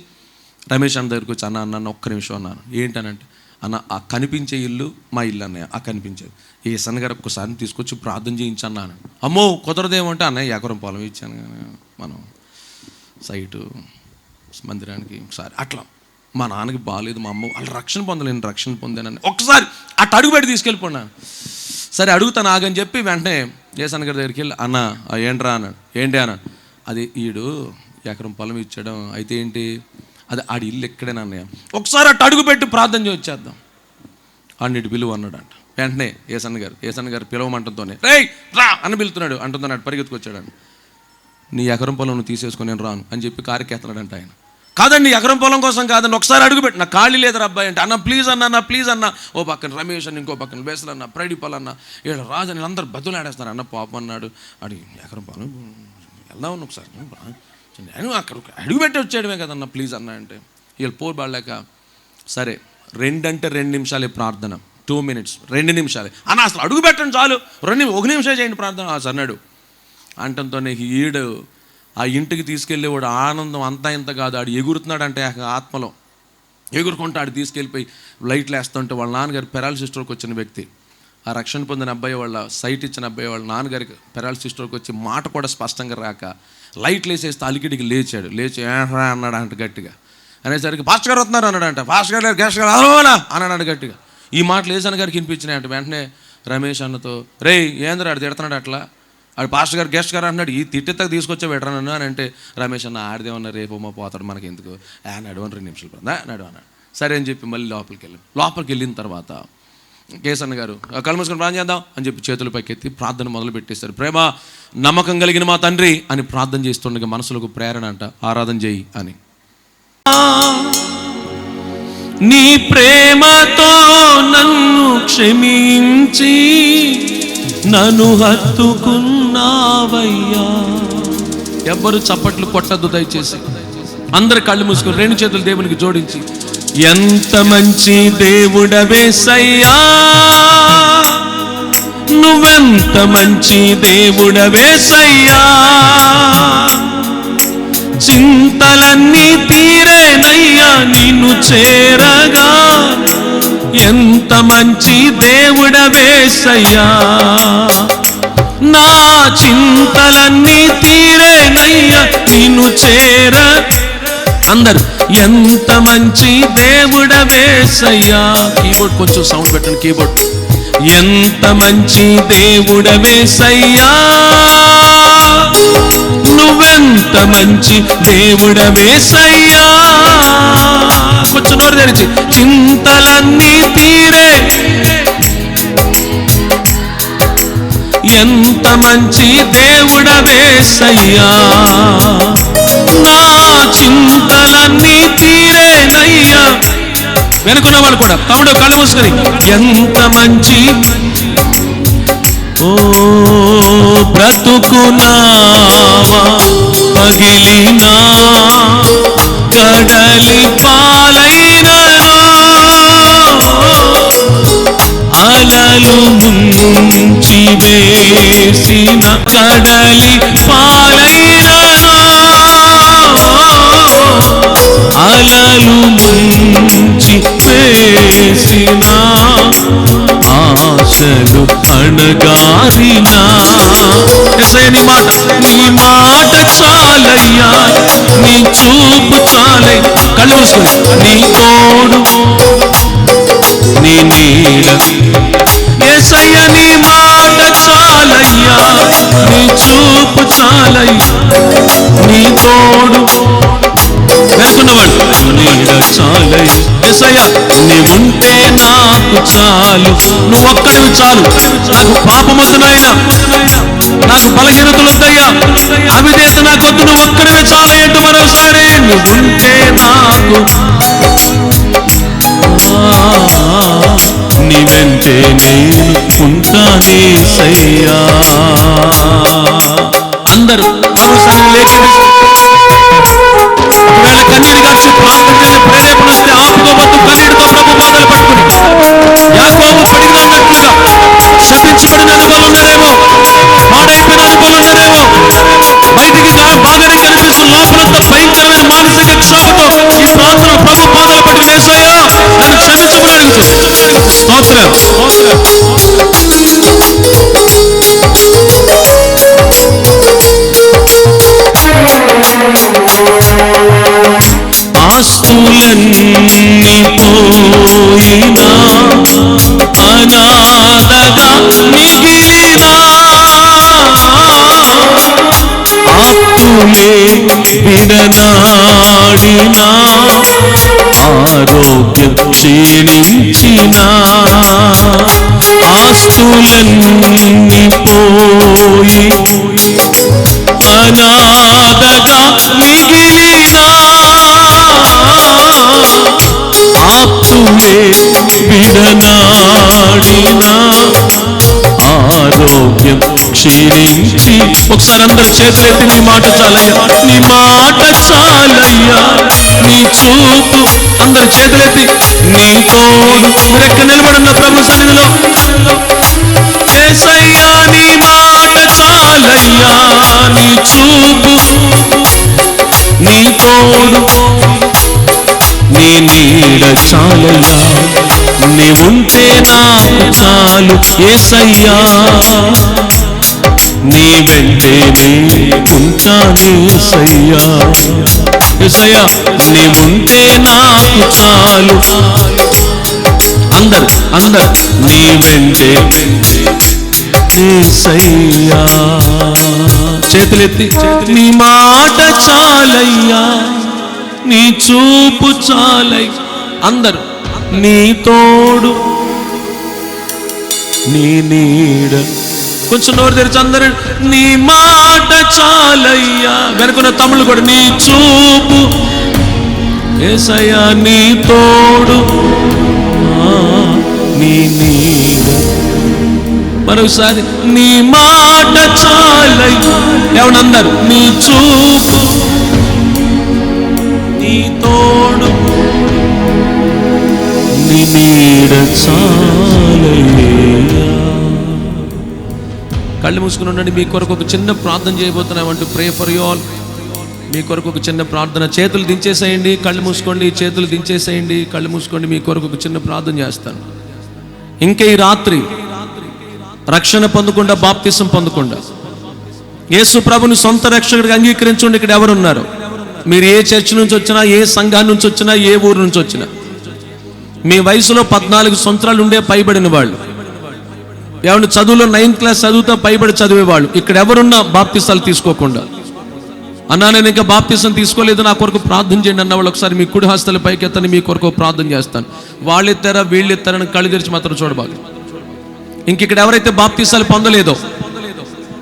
రమేష్ అన్న దగ్గరికి వచ్చి, అన్న ఒక్క నిమిషం అన్నాను. ఏంటనంటే, అన్న ఆ కనిపించే ఇల్లు మా ఇల్లు అన్నయ్య, ఆ కనిపించేది యేసన్న గారు ఒక్కసారి తీసుకొచ్చి ప్రార్థన చేయించన్నాను. అమ్మో కుదరదేమంటే, అన్నయ్య ఎకరం పొలం ఇచ్చాను కానీ మనం సైటు మందిరానికి ఒకసారి అట్లా మా నాన్నకి బాగాలేదు, మా అమ్మ వాళ్ళు రక్షణ పొందానని ఒకసారి అటు అడుగు పెట్టి తీసుకెళ్ళిపోయినాను. సరే అడుగుతాను ఆగని చెప్పి వెంటనే యేసన్న గారి దగ్గరికి వెళ్ళి, అన్న ఏంట్రా అన్నాడు. ఏంటి అన్నాడు. అది ఈడు ఎకరం పొలం ఇచ్చాడు, అయితే ఏంటి, అది ఆడి ఇల్లు ఎక్కడైనా అన్నయ్య, ఒకసారి అటు అడుగు పెట్టి ప్రార్థన చేయించేద్దాం, ఆడిని పిలువ అన్నాడంట. వెంటనే యేసన్న గారు పిలవమంటతోనే రేయ్ రా అని పిలుతున్నాడు. అంటున్నాడు పరిగెత్తుకొచ్చాడు. నీ ఎకరం పొలం నువ్వు తీసేసుకొని నేను రాను అని చెప్పి కారుకి ఎత్తన్నాడంట ఆయన. కాదండి ఎకరం పొలం కోసం కాదండి, ఒకసారి అడుగుపెట్టి, నా ఖాళీ లేదు అబ్బాయి అంటే, అన్న ప్లీజ్ అన్న. ఓ పక్కన రమేష్ అని, ఇంకో పక్కన వేసలు అన్న, ప్రైడిపల్ అన్న, ఏడు రాజు అని అందరు బతులు ఆడేస్తున్నారు. అన్న పాపం అన్నాడు. అడిగి ఎకరం పొలం వెళ్దామని ఒకసారి నేను అక్కడ అడుగుపెట్టి వచ్చేయడమే కదన్న ప్లీజ్ అన్న అంటే, వీళ్ళు పోరుబాడలేక సరే 2 అంటే 2 నిమిషాలే ప్రార్థన, 2 minutes 2 నిమిషాలే అన్న, అసలు అడుగు పెట్టండి చాలు, 1 నిమిషం చేయండి ప్రార్థన అన్నాడు. అంటంతోనే ఈడు ఆ ఇంటికి తీసుకెళ్ళేవాడు ఆనందం అంతా ఇంత కాదు, ఆడు ఎగురుతున్నాడంటే ఆత్మలో ఎగురుకుంటూ ఆడు తీసుకెళ్ళిపోయి లైట్లు వేస్తుంటే వాళ్ళ నాన్నగారు పెరాలసిస్ స్ట్రోక్ వచ్చిన వ్యక్తి, ఆ రక్షణ పొందిన అబ్బాయి వాళ్ళ సైట్ ఇచ్చిన అబ్బాయి వాళ్ళ నాన్నగారికి పెరాలసిస్ స్ట్రోక్ వచ్చి మాట కూడా స్పష్టంగా రాక లైట్లు వేసేస్తే అలికిడికి లేచి ఏహ్రా అన్నాడు అంట గట్టిగా. అనేసరికి పాస్టర్ గారు వస్తున్నారు అన్నాడంట. పాస్టర్ గారు గెస్ట్ గారు అలా అన్నాడు గట్టిగా. ఈ మాటలు యేసన్న గారికి వినిపించినాయంట. వెంటనే రమేష్ అన్నతో, రేయ్ ఏంద్ర ఆడు తిడుతున్నాడు అట్లా, ఆడు పాస్టర్ గారు గెస్ట్ గారు అన్నాడు, ఈ తిట్టెత్తకు తీసుకొచ్చా పెట్టరాను అని అంటే, రమేష్ అన్న ఆడిదేమన్నా రేపమ్మా పోతాడు మనకి ఎందుకు, నడవని 2 నిమిషాలు నడవ అన్నాడు. సరే అని చెప్పి మళ్ళీ లోపలికి వెళ్ళిన తర్వాత యేసన్న గారు కళ్ళు మూసుకొని ప్రార్థన చేద్దాం అని చెప్పి చేతుల పైకి ఎత్తి ప్రార్థన మొదలు పెట్టేశారు. ప్రేమ నమ్మకం కలిగిన మా తండ్రి అని ప్రార్థన చేస్తుండగా మనసులకు ప్రేరణ అంట, ఆరాధన చేయి అని. నీ ప్రేమతో నన్ను క్షమించి నన్ను హత్తుకున్నావయ్యా, ఎవ్వరు చప్పట్లు కొట్టద్దు దయచేసి. అందరు కళ్ళు మూసుకొని 2 చేతులు దేవునికి జోడించి, ఎంత మంచి దేవుడవేసయ్యా, నువ్వెంత మంచి దేవుడవేసయ్యా, చింతలన్నీ తీరేనయ్యా నిన్ను చేరగా, ఎంత మంచి దేవుడవేసయ్యా, నా చింతలన్నీ తీరేనయ్యా నిన్ను చేర. అందరు ఎంత మంచి దేవుడవేసయ్యా. కీబోర్డ్ కొంచెం సౌండ్ పెట్టండి, కీబోర్డ్. ఎంత మంచి దేవుడవేసయ్యా, నువ్వెంత మంచి దేవుడవేసయ్యా, కొంచెం నోరు తెరిచి, చింతలన్నీ తీరే, ఎంత మంచి దేవుడవేసయ్యా, నా చింతలన్నీ తీరేనయ్యా. వెనుకున్న వాళ్ళు కూడా తమ్ముడు కళ్ళు మూసుకొని, ఎంత మంచి. ఓ బ్రతుకునావా పగిలినా, కడలి పాలైనా, అలలు ముంచి వేసిన, కడలి పాలైనా, అలలు ముంచి వేసిన, ఆశలు అణగారినా. నీ మాట, నీ మాట చాలయ్యా, నీ చూపు చాలై. కళ్ళు మూసుకొని, నీ తోడు నీ నీడ, యేసయ్య నీ మాట చాలయ్యా, నీ చూపు చాలయ్యా, నీ తోడు. వెనుకున్నవాడు, నీడ చాలయ్య, యేసయ్య నీవుంటే నాకు చాలు, నువ్వు ఒక్కడివి చాలు. నాకు పాపమొద్దు నాయనా, నాకు బలహీనతలు వద్దయ్యా, అవిధేయత నాకు వద్దు, నువ్వు ఒక్కడివి చాలు అంటూ మరోసారి, నువ్వుంటే నాకు, నీ వెంటే నేను ఉంటానేసయ్యా. అందరూ ప్రభుత్వాన్ని లేఖని ఒకవేళ కన్నీరు గార్చి ప్రార్థన చేసే ప్రేరేపణ వస్తే ఆపుకోవద్దు. కన్నీటితో ప్రభు పాదాలు పట్టుకుని, యాకోబు పడినట్లుగా శపించబడిన అనుభవాలు ఉన్నారేమో, పాడైపోయిన అనుభవాలు ఉన్నారేమో, బయటికి బాగానే కనిపిస్తూ లోపలంతా భయంకరమైన మానసిక క్షోభతో ఈ ప్రార్థన ప్రభు పాదాలు పట్టుకుని, యేసయ్యా నన్ను క్షమించమని అడుగుతూ. స్తోత్రం. ఆస్తులన్నీ పోయినా, అనాథగా మిగిలినా, ఆప్తులే విడనాడినా, ఆరోగ్యం క్షీణించినా, ఆస్తులన్నీ పోయి అనాథగా మిగిలినా, ఆప్తులే విడనాడినా, ఆరోగ్యం క్షీణించి. ఒకసారి అందరు చేతులెత్తి, నీ మాట చాలయ్యా, నీ మాట చాలయ్యా, నీ చూపు. అందరు చేతులెత్తి, నీ తోడు. మీరెక్క నిలబడున్న ప్రభు సన్నిధిలో, యేసయ్యా నీ మాట చాలయ్యా, నీ చూపు, నీ తోడు, నీ నీడ చాలయ్యా, నీవుంటే నాకు చాలు యేసయ్యా, నీ వెంటే నేనుంటానేసయ్యా. యేసయ్యా నీవుంటే నాకు చాలు. అందరు అందరు, నీ వెంటే యేసయ్యా. చేతులెత్తి, నీ మాట చాలయ్యా, నీ చూపు చాలయ్య. అందరు, నీ తోడు, నీ నీడ. కొంచెం నోరు తెరిచి అందరూ, నీ మాట చాలయ్యా. వెనుకున్న తమ్ముళ్ళు కూడా, నీ చూపు యేసయ్యా, నీ తోడు, నీ నీడ. మరోసారి నీ మాట చాలయ్యా. ఏమన్నారు? నీ చూపు, నీ తోడు, నీ నీడ చాలయ్యా. కళ్ళు మూసుకుని ఉండండి. మీ కొరకు ఒక చిన్న ప్రార్థన చేయబోతున్నామంటూ ప్రే ఫర్ యు ఆల్. మీ కొరకు ఒక చిన్న ప్రార్థన. చేతులు దించేసేయండి, కళ్ళు మూసుకోండి. చేతులు దించేసేయండి, కళ్ళు మూసుకోండి. మీ కొరకు ఒక చిన్న ప్రార్థన చేస్తాను. ఇంకా ఈ రాత్రి రక్షణ పొందకుండా, బాప్తిసం పొందకుండా, యేసు ప్రభుని సొంత రక్షకుడిగా అంగీకరించండి. ఇక్కడ ఎవరున్నారు? మీరు ఏ చర్చ్ నుంచి వచ్చినా, ఏ సంఘాన్ని నుంచి వచ్చినా, ఏ ఊరు నుంచి వచ్చినా, మీ వయసులో 14 సంవత్సరాలు ఉండే పైబడిన వాళ్ళు, ఏమన్నా చదువులో 9th క్లాస్ చదువుతో పైబడి చదివేవాళ్ళు ఇక్కడ ఎవరున్నా బాప్తిసాలు తీసుకోకుండా, అన్నా నేను ఇంకా బాప్తిసం తీసుకోలేదు, నా కొరకు ప్రార్థన చేయండి అన్న వాళ్ళు ఒకసారి మీ కుడి హస్తాల పైకి ఎత్తని, మీ కొరకు ప్రార్థన చేస్తాను. వాళ్ళు ఎత్తారా వీళ్ళు ఎత్తారని కళ్ళు తెరిచి మాత్రం చూడబాలి. ఇంక ఇక్కడ ఎవరైతే బాప్తిసాలు పొందలేదో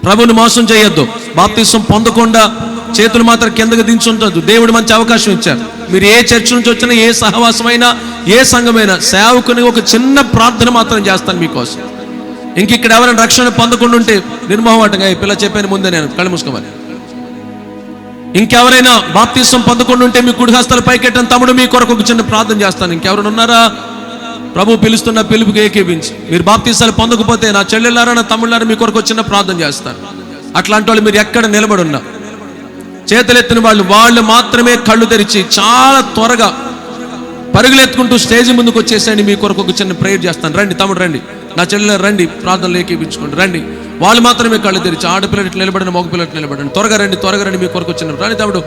ప్రభుని మోసం చేయొద్దు. బాప్తిసం పొందకుండా చేతులు మాత్రం కిందకి దించుంటద్దు. దేవుడు మంచి అవకాశం ఇచ్చారు. మీరు ఏ చర్చ్ నుంచి వచ్చినా, ఏ సహవాసమైనా, ఏ సంఘమైనా, సేవకుని ఒక చిన్న ప్రార్థన మాత్రం చేస్తాను మీకోసం. ఇంక ఇక్కడ ఎవరైనా రక్షణ పొందకుండా ఉంటే నిర్మోహమాటంగా ఈ పిల్ల చెప్పాను ముందే, నేను కళ్ళు మూసుకోవాలి. ఇంకెవరైనా బాప్తిసం పొందకుండా ఉంటే మీ కుడి హస్తాల పైకెట్టని తమ్ముడు మీ కొరకు ఒక చిన్న ప్రార్థన చేస్తాను. ఇంకెవరైనా ఉన్నారా? ప్రభు పిలుస్తున్న పిలుపుకి ఏకీపించి మీరు బాప్తిసాలు పొందకపోతే నా చెల్లెళ్ళారా, నా తమ్ముళ్ళారా, మీ కొరకు చిన్న ప్రార్థన చేస్తాను. అట్లాంటి వాళ్ళు మీరు ఎక్కడ నిలబడి ఉన్నా, చేతులెత్తిన వాళ్ళు మాత్రమే కళ్ళు తెరిచి చాలా త్వరగా పరుగులెత్తుకుంటూ స్టేజ్ ముందుకు వచ్చేసేయండి. మీ కొరకు ఒక చిన్న ప్రేయర్ చేస్తాను. రండి తమ్ముడు, రండి, నా చెల్లెలు రండి, ప్రార్థనలు ఏకీపించుకోండి. రండి, వాళ్ళు మాత్రమే కళ్ళు తెరిచి, ఆడపిల్లలు ఇట్లా నిలబడిన, మగ పిల్లలు నిలబడండి. త్వరగా రండి, మీ కొరకు వచ్చిన రండి తమ్ముడు.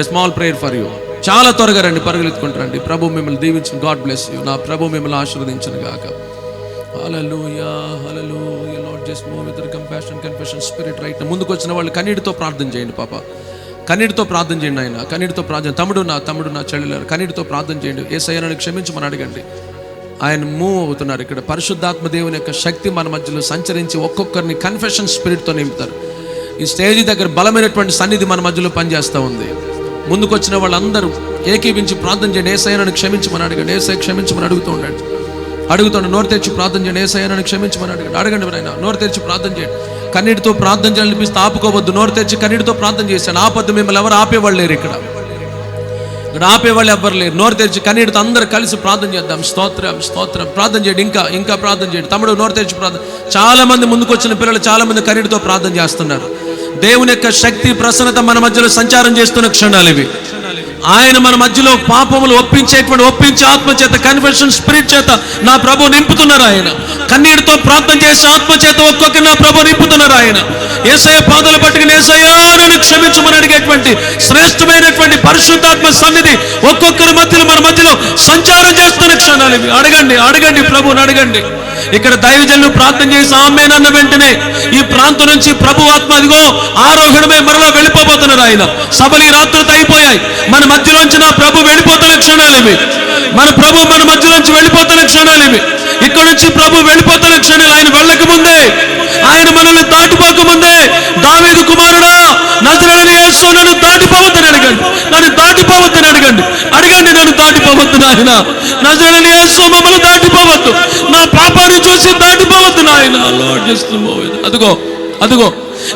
Small prayer for you. చాలా త్వరగా రండి, పరుగులెత్తుకుంటారండి. ప్రభు మిమ్మల్ని దీవించిన, గాడ్ బ్లెస్ యూ. నా ప్రభు మిమ్మల్ని ఆశీర్వదించిన గాక. Hallelujah, hallelujah. Lord just move with compassion, confession spirit right. ముందుకు వచ్చిన వాళ్ళు కన్నీటితో ప్రార్థన చేయండి. పాప కన్నీటితో ప్రార్థన చేయండి. ఆయన కన్నీటితో ప్రార్థన. తమ్ముడు, నా చెల్లెలు కన్నీటితో ప్రార్థన చేయండి. యేసయ్యా నన్ను క్షమించమని అడగండి. ఆయన మూవ్ అవుతున్నారు. ఇక్కడ పరిశుద్ధాత్మ దేవుని యొక్క శక్తి మన మధ్యలో సంచరించి ఒక్కొక్కరిని కన్ఫెషన్ స్పిరిట్తో నింపుతారు. ఈ స్టేజ్ దగ్గర బలమైనటువంటి సన్నిధి మన మధ్యలో పనిచేస్తూ ఉంది. ముందుకు వచ్చిన వాళ్ళందరూ ఏకీపించి ప్రార్థన చేయండి. యేసయ్యా నన్ను క్షమించమని అడగండి. యేసయ్య క్షమించమని అడుగుతుండండి. నోరు తెరిచి ప్రార్థన చేయండి. యేసయ్యా నన్ను క్షమించమని అడగండి. ఆయన నోరు తెరిచి ప్రార్థన చేయండి. కన్నీటితో ప్రార్థన చేయాలనిపిస్తే ఆపుకోవద్దు. నోరు తెరిచి కన్నీటితో ప్రార్థన చేశాను. ఆపద్దు. మిమ్మల్ని ఎవరు ఆపేవాళ్ళు లేరు. ఇక్కడ ఆపేవాళ్ళు ఎవ్వరు లేరు. నోరు తెరిచి కన్నీటితో అందరూ కలిసి ప్రార్థన చేద్దాం. స్తోత్రం, స్తోత్రం. ప్రార్థన చేయండి. ఇంకా ప్రార్థన చేయండి. తమ్ముడు నోరు తెరిచి ప్రార్థన. చాలా మంది ముందుకు వచ్చిన పిల్లలు చాలా మంది కన్నీటితో ప్రార్థన చేస్తున్నారు. దేవుని యొక్క శక్తి, ప్రసన్నత మన మధ్యలో సంచారం చేస్తున్న క్షణాలు ఇవి. ఆయన మన మధ్యలో పాపములు ఒప్పించే ఆత్మ చేత, కన్ఫెషన్ స్పిరిట్ చేత నా ప్రభు నింపుతున్నారు. ఆయన కన్నీటితో ప్రార్థన చేసి ఆత్మ చేత ఒక్కొక్కరు నా ప్రభు నింపుతున్నారు. ఆయన యేసయ్య పాదాలు పట్టుకుని యేసయ్యా నన్ను క్షమించమని అడిగేటువంటి శ్రేష్టమైనటువంటి పరిశుద్ధాత్మ సన్నిధి ఒక్కొక్కరి మధ్యలో మన మధ్యలో సంచారం చేస్తున్న క్షణాలు ఇవి. అడగండి, ప్రభువుని అడగండి. ఇక్కడ దైవజనులు ప్రార్థన చేసి ఆమేన్ అన్న వెంటనే ఈ ప్రాంతం నుంచి ప్రభు ఆత్మ అదిగో ఆరోహణమే మరలా వెళ్ళిపోతున్నారు. ఆయన సభలు ఈ రాత్రితో అయిపోయాయి. మన మధ్యలోంచి నా ప్రభు వెళ్ళిపోతున్న క్షణాలు ఇవి. మన ప్రభు మన మధ్యలోంచి వెళ్ళిపోతున్న క్షణాలు ఇవి. ఇక్కడ నుంచి ప్రభు వెళ్ళిపోతున్న క్షణాలు. ఆయన వెళ్ళక ముందే, ఆయన మనల్ని దాటిపోకముందే, దావీదు కుమారుడా నజరేయుడైన యేసు నన్ను దాటిపోవద్దని అడగండి. నన్ను దాటిపోవద్దని అడగండి. నన్ను దాటిపోవద్దు నాయన. నజరేయుడైన యేసు మమ్మల్ని దాటిపోవద్దు. నా పాపాన్ని చూసి దాటిపోవద్దు నాయన. అదిగో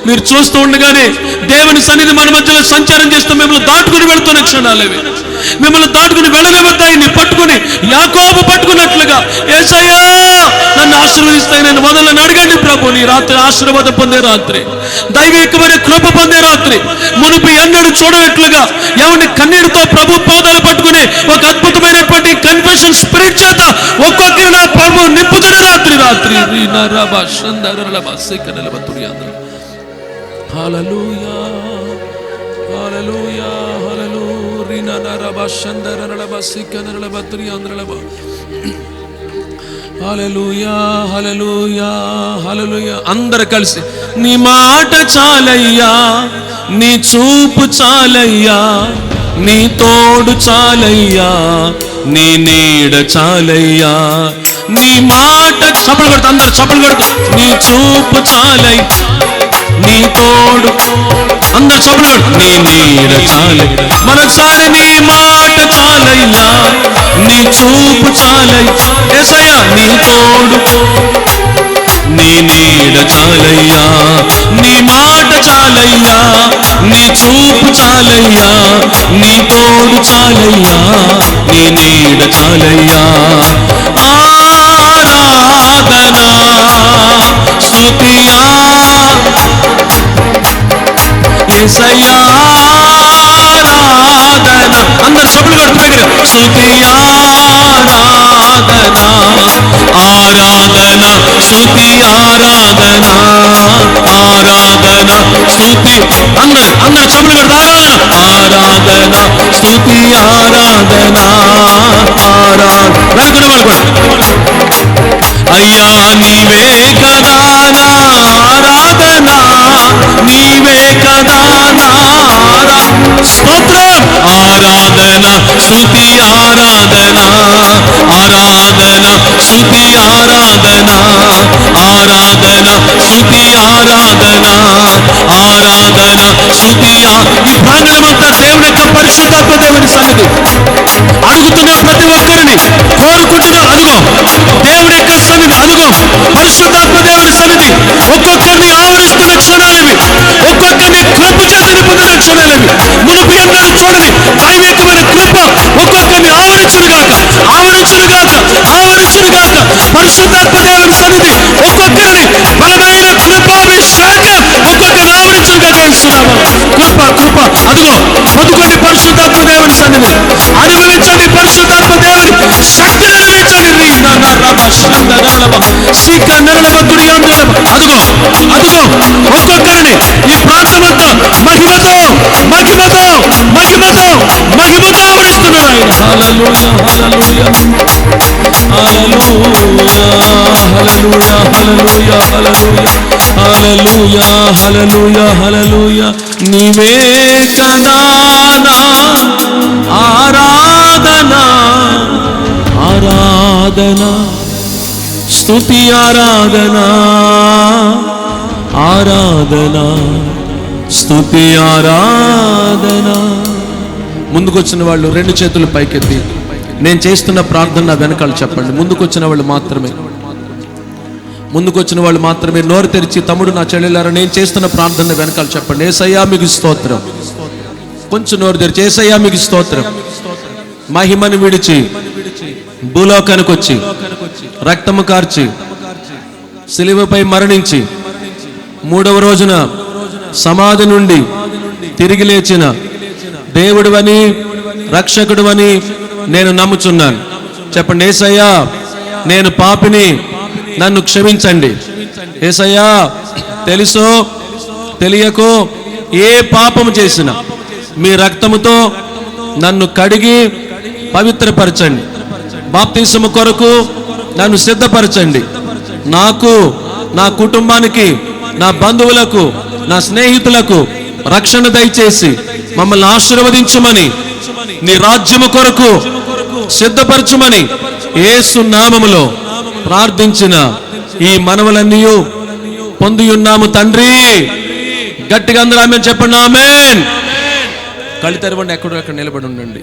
మీరు చూస్తూ ఉండగానే దేవుని సన్నిధి మన మధ్యలో సంచారం చేస్తూ మిమ్మల్ని దాటుకుని వెళుతున్న క్షణాలేవి. మిమ్మల్ని దాటుకుని వెళ్ళనివ్వద్దాయన్ని పట్టుకుని యాకోబు పట్టుకున్నట్లుగా యేసయ్యా నన్ను ఆశీర్వదిస్తాయి నేను మొదలను అడగండి. ప్రభు నీ రాత్రి ఆశీర్వాదం పొందే రాత్రి, దైవికమైన కృప పొందే రాత్రి, మునుపు ఎన్నడూ చూడనట్లుగా ఎవరిని కన్నీటితో ప్రభు పాదాలు పట్టుకుని ఒక అద్భుతమైనటువంటి కన్ఫెషన్ స్పిరిట్ చేత ఒక్కొక్కరు నా ప్రభు నింపుతున్న రాత్రి. హల్లెలూయా, హల్లెలూయా, హల్లెలూయా. హల్లెలూయా, హల్లెలూయా, హల్లెలూయా. అందరూ కలిసి నీ మాట చాలయ్యా, నీ చూపు చాలయ్యా, నీ తోడు చాలయ్యా, నీ నీడ చాలయ్యా, నీ మాట. చప్పలు కొడుతూ అందరూ చప్పలు కొడుతూ. నీ చూపు చాలయ్యా, నీ తోడు, అందరు చప్పలు కొడుతూ. నీ నీడ చాలయ్యా. మరోసారి నీ మాట చాలయ్యా, నీ చూపు చాలయ్యా, యేసయ్యా నీ తోడు, నీ నీడ చాలయ్యా, నీ మాట చాలయ్యా, నీ చూపు చాలయ్యా, నీ తోడు చాలయ్యా, నీ నీడ చాలయ్యా. ఆరాధనా స్తుతియా యేసయ్యా, ఆరాధన అందరు సభలు కొడుతున్నారు. స్తుతియా ఆరాధన, ఆరాధన స్తుతి ఆరాధన, ఆరాధన స్తుతి అందరు సభలు కొడతారా? ఆరాధన స్తుతి ఆరాధన, వెనుకడు అయ్యా నీవే కదా నా ఆరాధన, నీవే కదా నా స్తోత్రం. ఆరాధన స్తుతి ఆరాధన, ఆరాధన స్తుతి ఆరాధన, ఆరాధన స్తుతి ఆరాధన, ఆరాధన స్తుతి. ఈ ప్రాంగణమంతా దేవుని యొక్క పరిశుద్ధాత్మ దేవుని సన్నిధి అడుగుతున్న ప్రతి ఒక్కరిని కోరుకుంటున్నారు. అదుగో దేవుని యొక్క సన్నిధి, అదుగో పరిశుద్ధాత్మ దేవుని సన్నిధి ఒక్కొక్కరిని ఆవరిస్తున్న క్షణాలవి, ఒక్కొక్కరిని కృప చేతని పొందిన క్షణాలవి. మునుపు ఎన్నడూ చూడని దైవికమైన కృప ఒక్కొక్కరిని ఆవరించునుగాక, ఆవరించునుగాక, ఆవరించునుగాక. పరిశుద్ధాత్మ దేవుని సన్నిధి ఒక్కొక్కరిని బలమైన కృపాభిషేకం ఒక్కొక్కరిని ఆవరించునుగాక. కృప కృప అదుగో పొందుకోండి పరిశుద్ధాత్మ దేవుని సన్నిధి, అనుభవించండి పరిశుద్ధాత్మ దేవుని శక్తిని అనుభవించండి. అదుగో అదుగో ఒక్కొక్కరిని ఈ ప్రాంతమంతా మహిమతో మహిమతో మహిమతో మహిమతో ఆవరిస్తున్నారు ఆయన. హల్లెలూయా హల్లెలూయా హల్లెలూయా హల్లెలూయా హల్లెలూయా హల్లెలూయా. నీవే కదా నా ఆరాధన, ఆరాధన స్తుతి ఆరాధన, ఆరాధన స్తుతి ఆరాధన. ముందుకొచ్చిన వాళ్ళు రెండు చేతులు పైకెత్తి నేను చేస్తున్న ప్రార్థన నా వెనకాల చెప్పండి. ముందుకొచ్చిన వాళ్ళు మాత్రమే, ముందుకొచ్చిన వాళ్ళు మాత్రమే నోరు తెరిచి తమ్ముడు నా చెల్లెలారా నేను చేస్తున్న ప్రార్థన వెనకాల చెప్పండి. యేసయ్యా మీకు స్తోత్రం. కొంచెం నోరు తెరిచి యేసయ్యా మీకు స్తోత్రం. మహిమను విడిచి భూలోకానికి వచ్చి రక్తము కార్చి సిలువపై మరణించి మూడవ రోజున సమాధి నుండి తిరిగి లేచిన దేవుడివని రక్షకుడివని నేను నమ్ముచున్నాను. చెప్పండి యేసయ్యా నేను పాపిని, నన్ను క్షమించండి. యేసయ్యా తెలుసో తెలియకో ఏ పాపము చేసినా మీ రక్తముతో నన్ను కడిగి పవిత్రపరచండి. బాప్తిసము కొరకు నన్ను సిద్ధపరచండి. నాకు, నా కుటుంబానికి, నా బంధువులకు, నా స్నేహితులకు రక్షణ దయచేసి మమ్మల్ని ఆశీర్వదించమని, నీ రాజ్యము కొరకు సిద్ధపరచుమని యేసు నామములో ప్రార్థించిన ఈ మనవులన్నీ పొంది ఉన్నాము తండ్రి. గట్టిగా అందరూ ఆమేన్ చెప్పండి. ఆమేన్. కళ్ళు తెరవండి, ఎక్కడో అక్కడ నిలబడి ఉండండి.